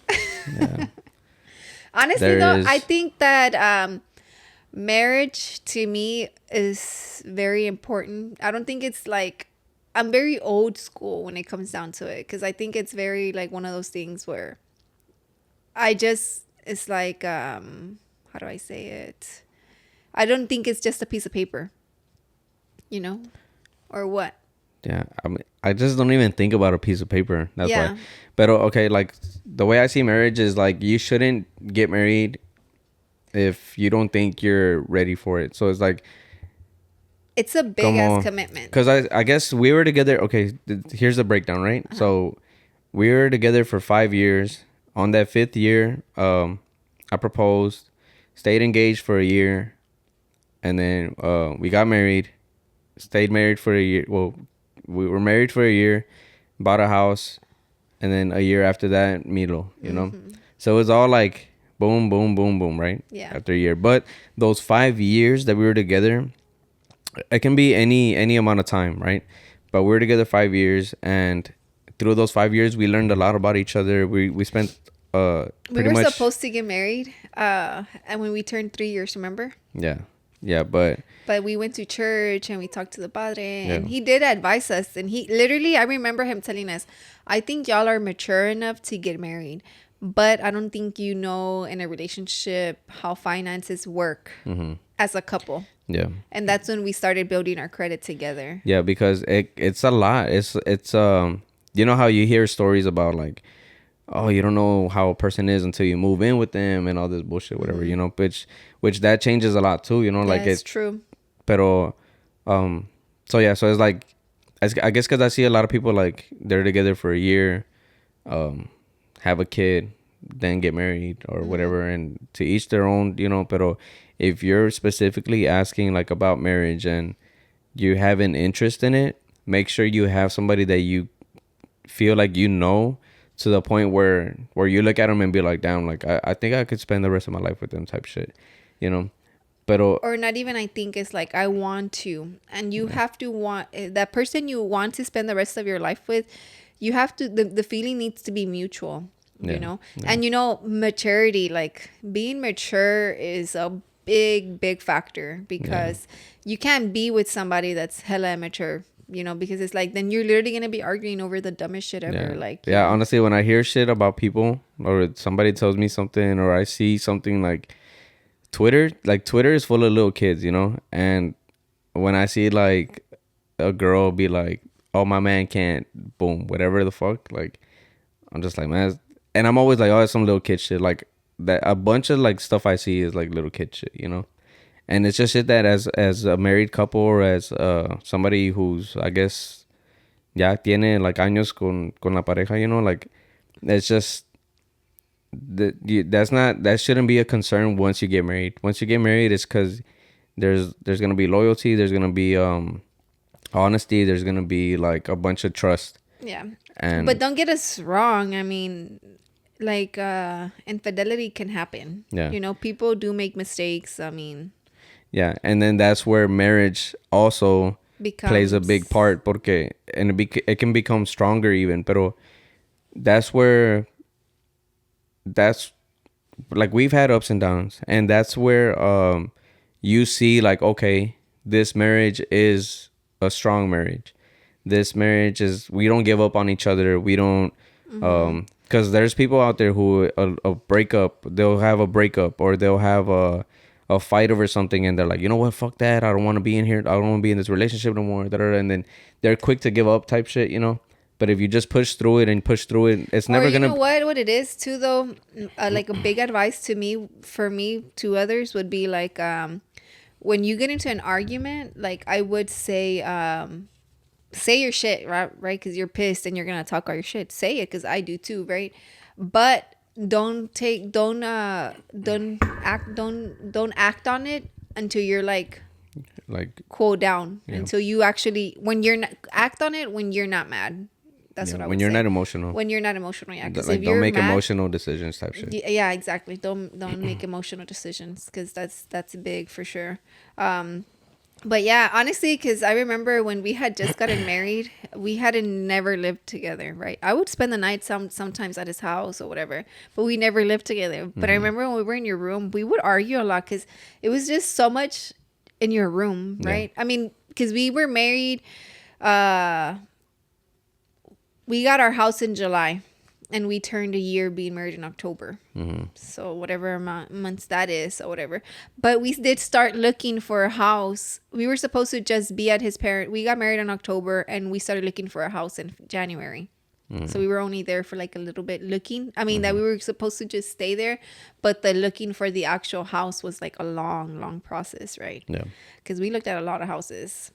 Yeah. Honestly, There though, is. I think that marriage to me is very important. I don't think it's like, I'm very old school when it comes down to it, because I think it's very like one of those things where it's like, how do I say it? I don't think it's just a piece of paper, you know, or what? Yeah, I mean, I just don't even think about a piece of paper. That's Yeah. why. But okay, like the way I see marriage is like you shouldn't get married if you don't think you're ready for it. So it's like, It's a big Como- ass commitment. because I guess we were together. Okay, here's the breakdown, right? So we were together for 5 years. On that 5th year, I proposed, stayed engaged for a year, and then we got married. Stayed married for a year. Well, we were married for a year, bought a house, and then a year after that, Milo. You know, so it's all like boom, boom, boom, boom, right? Yeah. After a year, but those 5 years that we were together, it can be any amount of time, right? But we were together 5 years, and through those 5 years, we learned a lot about each other. We spent We pretty were much supposed to get married, and when we turned 3 years, remember? yeah, but But we went to church and we talked to the padre, and Yeah. he did advise us. And he literally, I remember him telling us, I think y'all are mature enough to get married, but I don't think you know in a relationship how finances work as a couple. yeah. And that's when we started building our credit together. Yeah, because it's a lot. It's you know how you hear stories about like, oh, you don't know how a person is until you move in with them and all this bullshit, whatever, you know, which that changes a lot too, you know, like Yeah, it's true. pero so yeah, so it's like I guess because I see a lot of people like they're together for a year, have a kid, then get married or whatever, and to each their own, you know. Pero if you're specifically asking like about marriage and you have an interest in it, make sure you have somebody that you feel like you know, to the point where you look at them and be like, damn, like I think I could spend the rest of my life with them type shit, you know. Pero Or not even, I think it's like, I want to. And you have to want that person you want to spend the rest of your life with. You have to, the feeling needs to be mutual, you Yeah, know? And, you know, maturity, like being mature is a big factor because you can't be with somebody that's hella immature, you know, because it's like then you're literally gonna be arguing over the dumbest shit ever. Like, yeah, honestly, when I hear shit about people or somebody tells me something or I see something like Twitter is full of little kids, you know, and when I see like a girl be like, oh, my man can't, boom, whatever the fuck, like, I'm just like, man, and I'm always like, oh, it's some little kid shit. Like that, a bunch of like stuff I see is like little kid shit, you know. And it's just shit that as a married couple or as somebody who's, I guess, ya tiene like años con la pareja, you know, like it's just that shouldn't be a concern once you get married. Once you get married, it's because there's gonna be loyalty, there's gonna be honesty, there's gonna be like a bunch of trust. Yeah. And but don't get us wrong. I mean, like infidelity can happen. Yeah. You know, people do make mistakes. I mean, yeah, and then that's where marriage also plays a big part, porque and it can become stronger even. Pero that's like we've had ups and downs, and that's where you see like, okay, this marriage is a strong marriage. This marriage is, we don't give up on each other. We don't because there's people out there who a breakup, they'll have a breakup or they'll have a fight over something, and they're like, you know what, fuck that, I don't want to be in here, I don't want to be in this relationship no more, and then they're quick to give up type shit, you know. But if you just push through it, it's never gonna. You know what it is too though, like a big advice for me to others would be like, when you get into an argument, like I would say your shit, right? Because you're pissed and you're gonna talk all your shit. Say it, because I do too, right? But don't act on it until you're like cool down. Yeah. Until you actually, when you're not, act on it when you're not mad. That's what I would say. When you're not emotional. When you're not emotional, yeah. Like, don't make emotional decisions type shit. Yeah, exactly. Don't make emotional decisions, because that's big for sure. But yeah, honestly, because I remember when we had just gotten married, we hadn't never lived together, right? I would spend the night sometimes at his house or whatever, but we never lived together. But I remember when we were in your room, we would argue a lot because it was just so much in your room, right? Yeah. I mean, because we were married, we got our house in July. And we turned a year being married in October. So whatever months that is or whatever. But we did start looking for a house. We were supposed to just be at his parent. We got married in October and we started looking for a house in January. So we were only there for like a little bit looking. I mean, that we were supposed to just stay there. But the looking for the actual house was like a long process, right? Yeah. Because we looked at a lot of houses.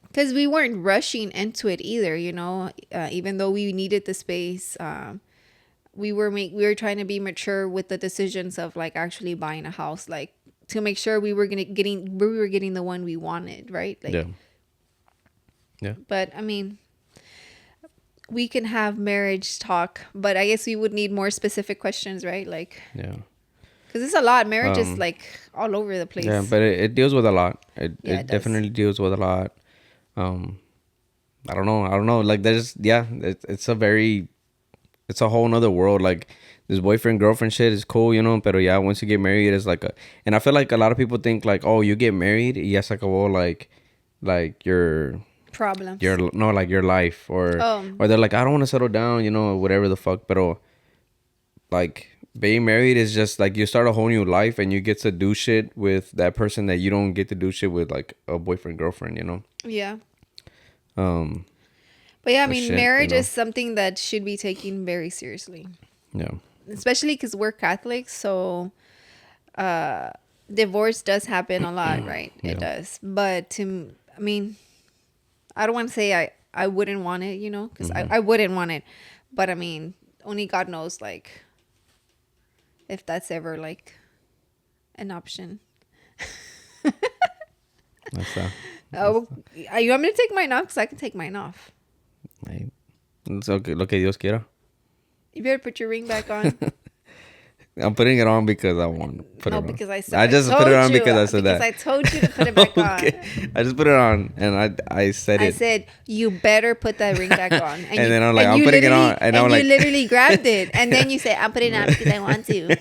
Because we weren't rushing into it either, you know. Even though we needed the space, we were trying to be mature with the decisions of like actually buying a house, like to make sure we were getting the one we wanted, right? Like, yeah. But I mean, we can have marriage talk, but I guess we would need more specific questions, right? Like, yeah. Because it's a lot. Marriage is like all over the place. Yeah, but it deals with a lot. It definitely deals with a lot. I don't know. Like there's, it's a whole nother world. Like this boyfriend girlfriend shit is cool, you know. But yeah, once you get married, it's like and I feel like a lot of people think like, oh, you get married, y ya se acabó like your problems, like your life, or they're like, I don't want to settle down, you know, whatever the fuck. But like being married is just like you start a whole new life and you get to do shit with that person that you don't get to do shit with like a boyfriend girlfriend, you know. Yeah. But yeah, I mean, marriage is something that should be taken very seriously. Yeah. Especially because we're Catholics, so divorce does happen a lot, right? Yeah. It does. But I mean, I don't want to say I wouldn't want it, you know, because I wouldn't want it. But I mean, only God knows, like, if that's ever like an option. That's that. Oh, you want me to take mine off? Because I can take mine off. It's okay. Lo que Dios quiera. You better put your ring back on. I'm putting it on because I want to put it on. Because I just put it on because I said that. Because I told you to put it back on. I just put it on and I said it. I said, you better put that ring back on. And then I'm like, I'm putting it on. And I'm like, you literally grabbed it. And then you say, I'm putting it on because I want to.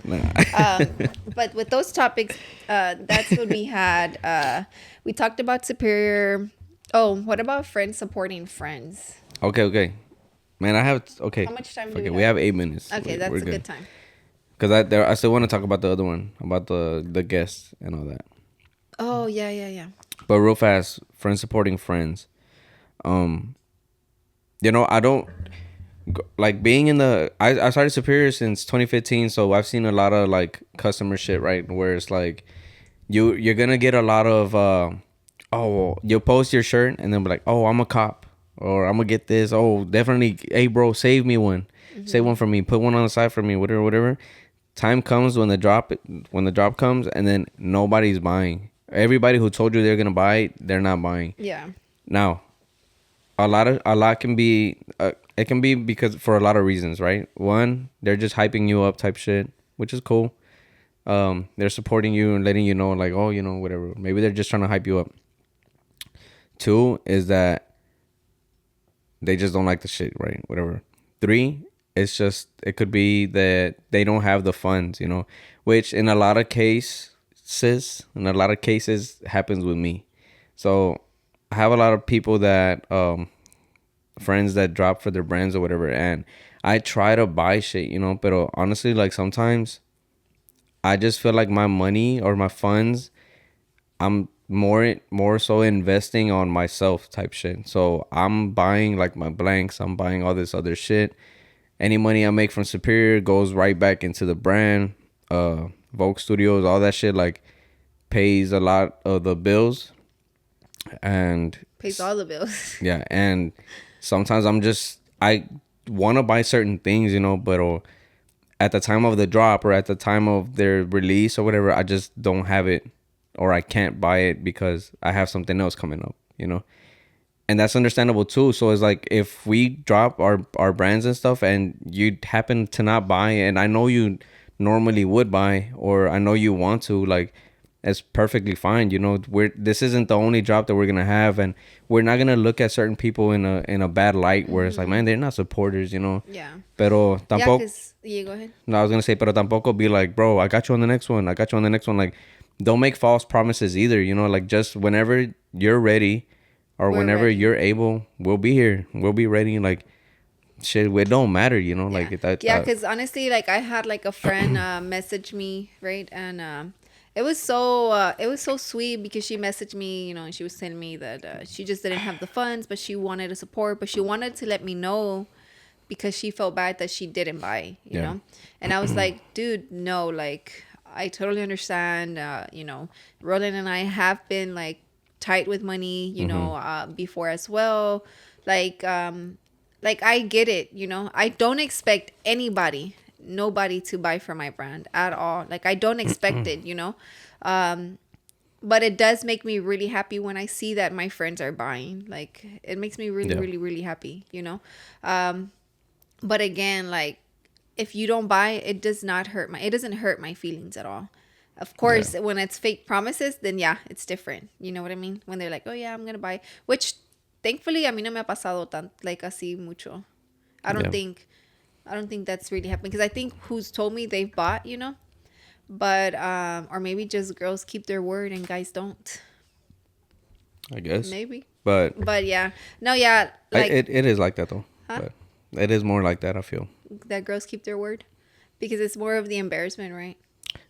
But with those topics, that's what we had. We talked about superior. Oh, what about friends supporting friends? Okay. Man, I have okay. How much time do Fuck we it, we have? have 8 minutes. Okay, that's We're a good time. Because I still want to talk about the other one about the guests and all that. Oh, yeah. But real fast, friends supporting friends. Um, I don't like being in the. I started Superior since 2015, so I've seen a lot of like customer shit, right? Where it's like you're gonna get a lot of oh, you'll post your shirt and then be like, oh, I'm a cop, or I'm gonna get this. Oh, definitely, hey bro, save me one, save one for me, put one on the side for me, whatever. Time comes when the drop comes, and then nobody's buying. Everybody who told you they're gonna buy, they're not buying. Yeah. Now, a lot can be it can be because for a lot of reasons, right? One, they're just hyping you up type shit, which is cool. They're supporting you and letting you know like, oh, whatever. Maybe they're just trying to hype you up. Two is that they just don't like the shit, right? Whatever. Three, it's just it could be that they don't have the funds, which in a lot of cases happens with me. So I have a lot of people that friends that drop for their brands or whatever, and I try to buy shit, but honestly, like sometimes I just feel like my money or my funds, I'm more so investing on myself type shit. So I'm buying like my blanks, I'm buying all this other shit. Any money I make from Superior goes right back into the brand. Vogue Studios, all that shit like pays a lot of the bills, and Pays all the bills. yeah, and sometimes I want to buy certain things, but at the time of the drop or at the time of their release or whatever, I just don't have it, or I can't buy it because I have something else coming up. And that's understandable too. So it's like if we drop our brands and stuff and you happen to not buy, and I know you normally would buy, or I know you want to, like, it's perfectly fine. This isn't the only drop that we're gonna have, and we're not gonna look at certain people in a bad light where it's like, man, they're not supporters. Yeah. Pero Yeah, tampoco. because yeah, go ahead. No, I was gonna say, pero tampoco be like, bro, I got you on the next one. I got you on the next one. Like, don't make false promises either. Like just whenever you're ready, or We're whenever ready. you're able, we'll be here. We'll be ready. Like, shit, it don't matter. Like that. Yeah, because honestly, like I had like a friend message me, right, and it was so sweet because she messaged me, and she was telling me that she just didn't have the funds, but she wanted to support, but she wanted to let me know because she felt bad that she didn't buy, you Yeah. know, and I was like, dude, no, like I totally understand, Roland and I have been like tight with money, before as well, like I get it, I don't expect nobody to buy for my brand at all. Like I don't expect it, but it does make me really happy when I see that my friends are buying. Like it makes me really, Yeah. really, really happy, but again, like if you don't buy, it doesn't hurt my feelings at all. Of course, when it's fake promises, then yeah, it's different. You know what I mean? When they're like, oh yeah, I'm gonna buy, which thankfully a mí no me ha pasado like así mucho. I don't Yeah. think that's really happening, because I think who's told me they've bought, but or maybe just girls keep their word and guys don't. I guess. Maybe. But But yeah, no, yeah, like it is like that though. Huh? But it is more like that, I feel. that girls keep their word, because it's more of the embarrassment, right?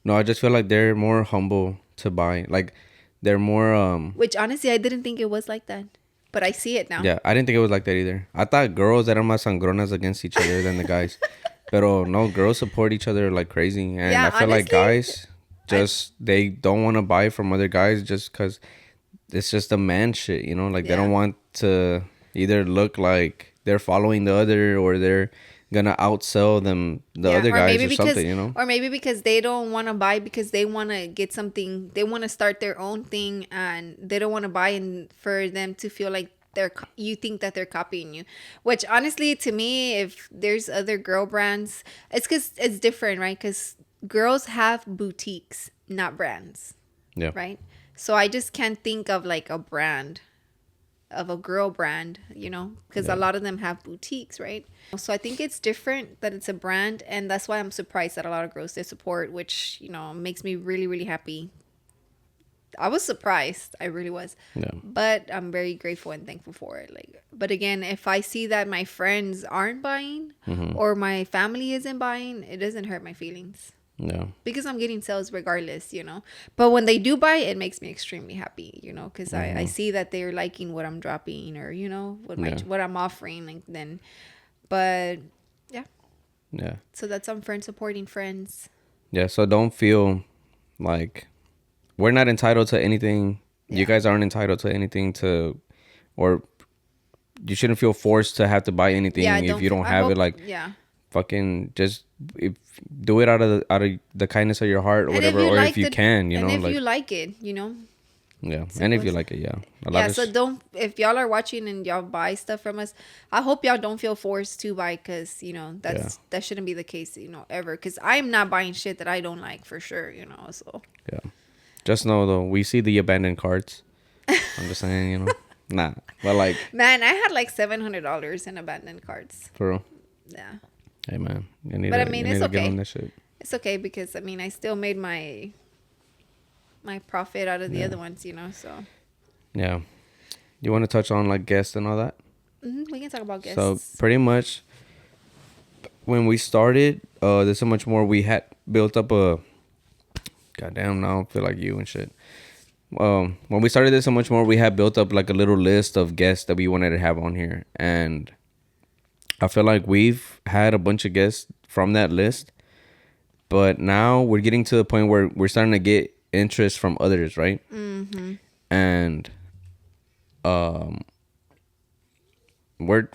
No, I just feel like they're more humble to buy. Like they're more Which honestly, I didn't think it was like that, but I see it now. yeah, I didn't think it was like that either. I thought girls that are más sangronas against each other than the guys. Pero no, girls support each other like crazy. And Yeah, I feel like honestly, guys they don't want to buy from other guys just because it's just a man shit, Like they Yeah. don't want to either look like they're following the other, or they're gonna outsell the other guys or something, Or maybe because they don't want to buy because they want to get something, they want to start their own thing, and they don't want to buy and for them to feel like you think that they're copying you. Which honestly, to me, if there's other girl brands, it's because it's different, right? Because girls have boutiques, not brands, Yeah. right? So I just can't think of like a brand of a girl brand, you know, because a lot of them have boutiques, right? So I think it's different that it's a brand, and that's why I'm surprised that a lot of girls they support, which, you know, makes me really, really happy. I was surprised. I really was. Yeah. But I'm very grateful and thankful for it. Like, but again, if I see that my friends aren't buying or my family isn't buying, it doesn't hurt my feelings. Yeah. Because I'm getting sales regardless, you know. But when they do buy, it makes me extremely happy, you know, because I see that they're liking what I'm dropping or, you know, what I'm offering. Like then, but yeah. Yeah. So that's on friends supporting friends. Yeah. So don't feel like we're not entitled to anything. You guys aren't entitled to anything or you shouldn't feel forced to have to buy anything if you don't have it. Like, fucking just do it out of the kindness of your heart or And whatever, or if you can, you know, and if like, you like it, you know. yeah, and if you like it, So don't, if y'all are watching and y'all buy stuff from us, I hope y'all don't feel forced to buy, because, you know, that shouldn't be the case, you know, ever, because I'm not buying shit that I don't like for sure, you know. So yeah, just know though, we see the abandoned carts. I'm just saying, you know. Nah, but like, man, I had like $700 in abandoned carts. for real. Yeah. Hey man, But I mean, it's okay. Get on this shit. It's okay, because I mean, I still made my profit out of the other ones, you know. So yeah, you want to touch on like guests and all that? we can talk about guests. So pretty much, when we started, there's so much more. We had built up a. Goddamn, now I feel like you and shit. When we started this, so much more, we had built up like a little list of guests that we wanted to have on here, and I feel like we've had a bunch of guests from that list, but now we're getting to the point where we're starting to get interest from others, right? And we're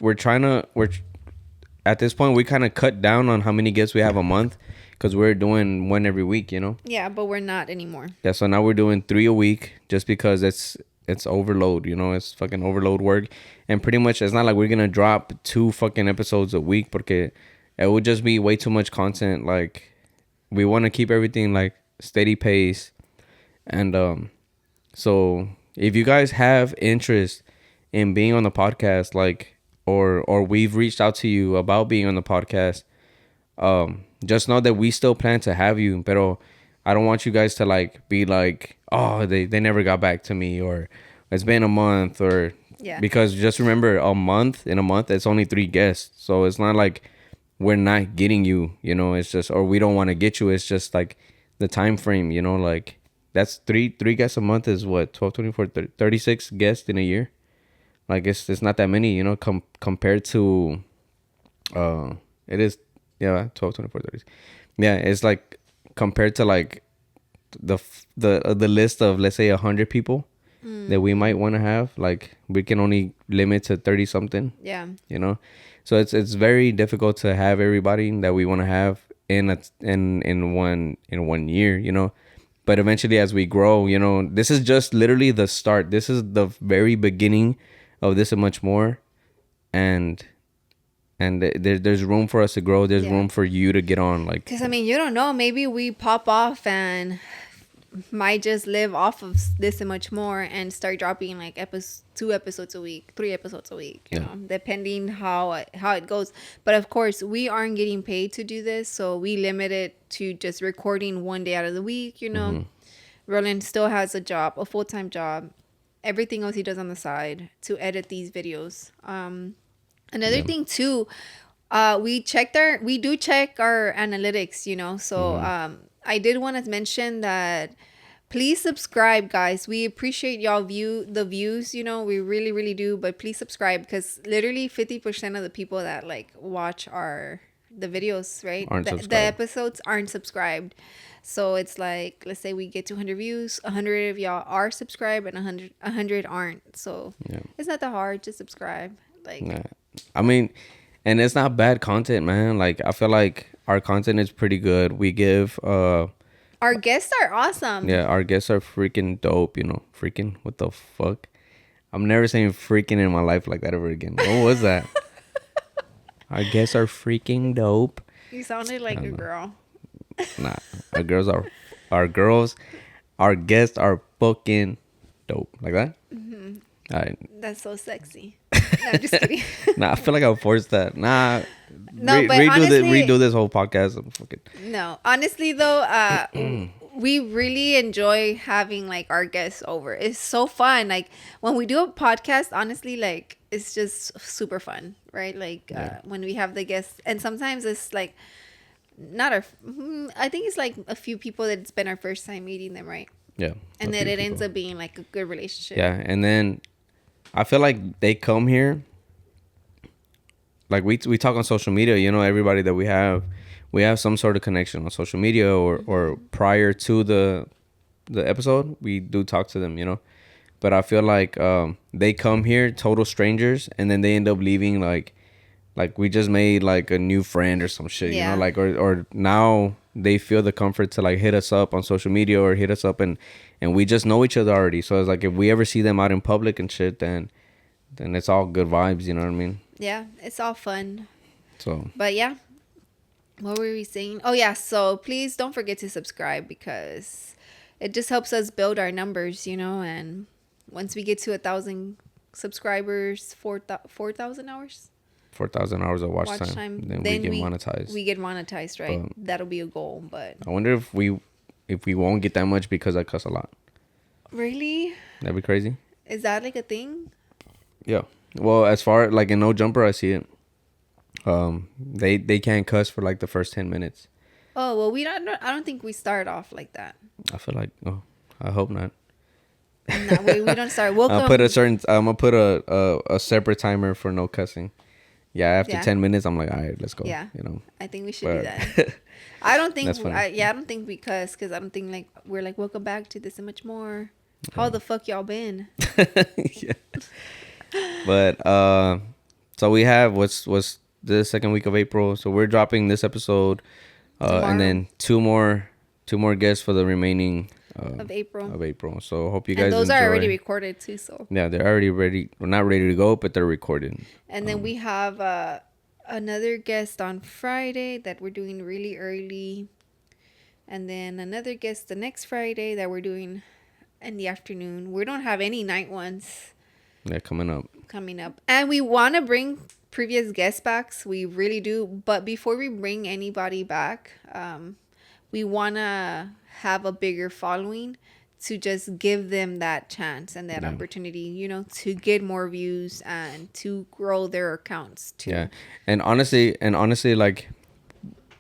at this point we kind of cut down on how many guests we have a month, because we're doing one every week, you know. Yeah, but we're not anymore. Yeah, so now we're doing 3 a week, just because it's overload, you know. It's fucking overload work, and pretty much it's not like we're gonna drop 2 fucking episodes a week, porque it would just be way too much content. Like, we want to keep everything like steady pace, and so if you guys have interest in being on the podcast, like, or we've reached out to you about being on the podcast, just know that we still plan to have you, pero I don't want you guys to like be like, oh, they never got back to me, or it's been a month, or because just remember, in a month it's only 3 guests, so it's not like we're not getting you, you know. It's just, or we don't want to get you, it's just like the time frame, you know. Like, that's three guests a month is what, 12, 24, 30, 36 guests in a year. Like, it's not that many, you know, compared to it is 12, 24, 30. Yeah, it's like compared to like the list of, let's say, 100 people that we might want to have, like, we can only limit to 30 something. Yeah. You know, so it's very difficult to have everybody that we want to have in one year, you know. But eventually, as we grow, you know, this is just literally the start. This is the very beginning of this and much more, and there's room for us to grow. There's room for you to get on, like, because I mean, you don't know, maybe we pop off and might just live off of this and much more, and start dropping like 2 episodes a week, 3 episodes a week, you know, depending how it goes. But of course, we aren't getting paid to do this, so we limit it to just recording 1 day out of the week, you know. Roland still has a full-time job. Everything else he does on the side to edit these videos. Another thing too, we do check our analytics, you know. So I did want to mention that please subscribe, guys. We appreciate y'all the views, you know, we really, really do. But please subscribe, because literally 50% of the people that like watch the videos, right? The episodes aren't subscribed. So it's like, let's say we get 200 views, 100 of y'all are subscribed and 100 aren't. So it's not that hard to subscribe. Like, I mean, and it's not bad content, man. Like, I feel like our content is pretty good. We give our guests are awesome. Yeah, our guests are freaking dope, you know. Freaking, what the fuck? I'm never saying freaking in my life like that ever again. What was that? Our guests are freaking dope. You sounded like a girl. Nah, our guests are fucking dope. Like that? I That's so sexy. No, I'm just kidding. I feel like I'll force that. No, but honestly, redo this whole podcast. I'm fucking. no, honestly though, we really enjoy having like our guests over. It's so fun. Like when we do a podcast, honestly, like it's just super fun, right? Like when we have the guests, and sometimes it's like not our. I think it's like a few people that it's been our first time meeting them, right? Yeah. And then it ends up being like a good relationship. Yeah, and then I feel like they come here. Like we talk on social media, you know, everybody that we have some sort of connection on social media or prior to the episode, we do talk to them, you know. But I feel like they come here total strangers and then they end up leaving like we just made like a new friend or some shit, you know, like or now they feel the comfort to like hit us up on social media or hit us up and we just know each other already. So it's like if we ever see them out in public and shit, then it's all good vibes, you know what I mean? Yeah, it's all fun. So, but yeah, what were we saying? Oh yeah, so please don't forget to subscribe because it just helps us build our numbers, you know. And once we get to 1,000 subscribers, 4,000 hours. 4,000 hours of watch time. Then we get monetized. We get monetized, right? That'll be a goal. But I wonder if we won't get that much because I cuss a lot. Really? That'd be crazy. Is that like a thing? Yeah. Well, as far like in No Jumper, I see it. They can't cuss for like the first 10 minutes. Oh well, I don't think we start off like that. I feel like I hope not. No, we don't start. Welcome. I'm gonna put a separate timer for no cussing. Yeah, after 10 minutes, I'm like, all right, let's go. Yeah, you know. I think we should do that. I don't think. I don't think we cuss because I don't think like we're like welcome back to this and much more. How the fuck y'all been? Yeah. But so we have what's the second week of April. So we're dropping this episode, and then two more guests for the remaining of April. So hope you guys. And those enjoy. are already recorded too. So yeah, they're already ready. We're not ready to go, but they're recorded. And then we have another guest on Friday that we're doing really early, and then another guest the next Friday that we're doing in the afternoon. We don't have any night ones. Yeah, coming up. And we want to bring previous guests back. We really do. But before we bring anybody back, we want to have a bigger following to just give them that chance and that opportunity, you know, to get more views and to grow their accounts too. Yeah. And honestly, like,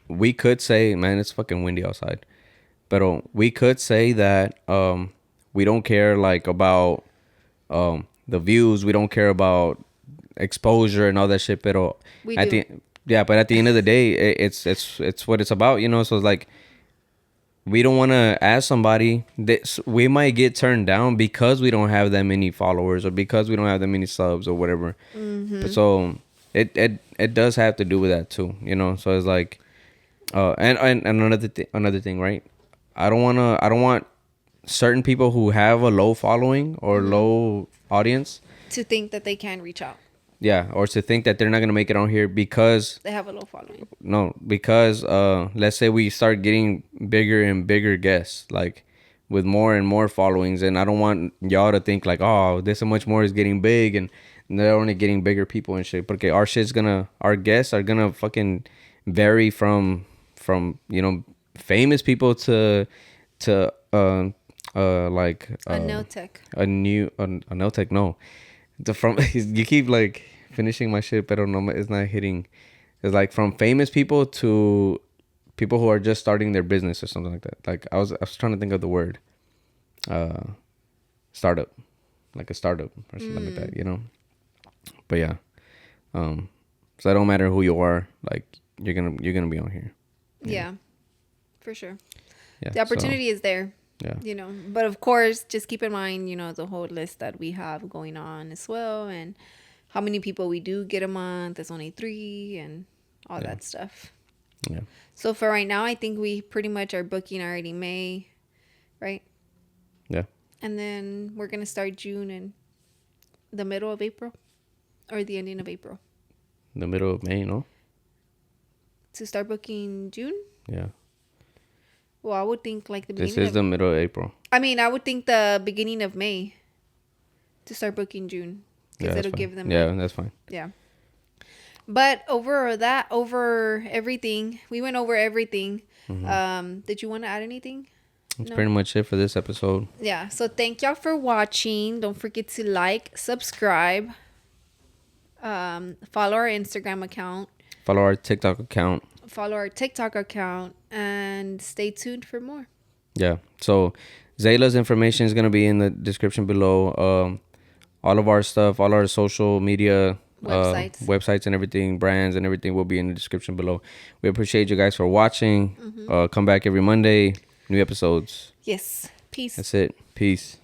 we could say, man, it's fucking windy outside. But we could say that we don't care, like, about... the views, we don't care about exposure and all that shit, but at the end of the day, it's what it's about, you know. So it's like we don't want to ask somebody that we might get turned down because we don't have that many followers or because we don't have that many subs or whatever. But so it does have to do with that too, you know. So it's like and another thing, right? I don't want certain people who have a low following or low audience to think that they can reach out. Yeah, or to think that they're not gonna make it on here because they have a low following. No, because let's say we start getting bigger and bigger guests, like with more and more followings, and I don't want y'all to think like, oh, this so much more is getting big and they're only getting bigger people and shit. Porque our guests are gonna fucking vary from you know, famous people to like a nail tech. A nail tech, no. You keep like finishing my shit, but no, it's not hitting. It's like from famous people to people who are just starting their business or something like that. Like I was trying to think of the word. Startup. Like a startup or something like that, you know? But yeah. So it don't matter who you are, like you're gonna be on here. Yeah. For sure. Yeah. The opportunity is there. Yeah. You know, but of course, just keep in mind, you know, the whole list that we have going on as well, and how many people we do get a month. There's only 3 and all that stuff. Yeah. So for right now, I think we pretty much are booking already May, right? Yeah. And then we're going to start June and the middle of April or the ending of April. The middle of May, no? To start booking June? Yeah. Well, I would think like the beginning. This is the middle of April. I mean, I would think the beginning of May. to start booking June. Yeah, Because that's it'll fine. give them Yeah, that's fine. yeah. But over everything, we went over everything. Did you want to add anything? That's No. pretty much it for this episode. Yeah. So thank y'all for watching. Don't forget to like, subscribe, follow our Instagram account, Follow our TikTok account. follow our TikTok account, and stay tuned for more. Yeah. So Zaylah's information is gonna be in the description below. All of our stuff, all our social media websites and everything, brands and everything will be in the description below. We appreciate you guys for watching. Come back every Monday, new episodes. Yes. Peace. That's it. Peace.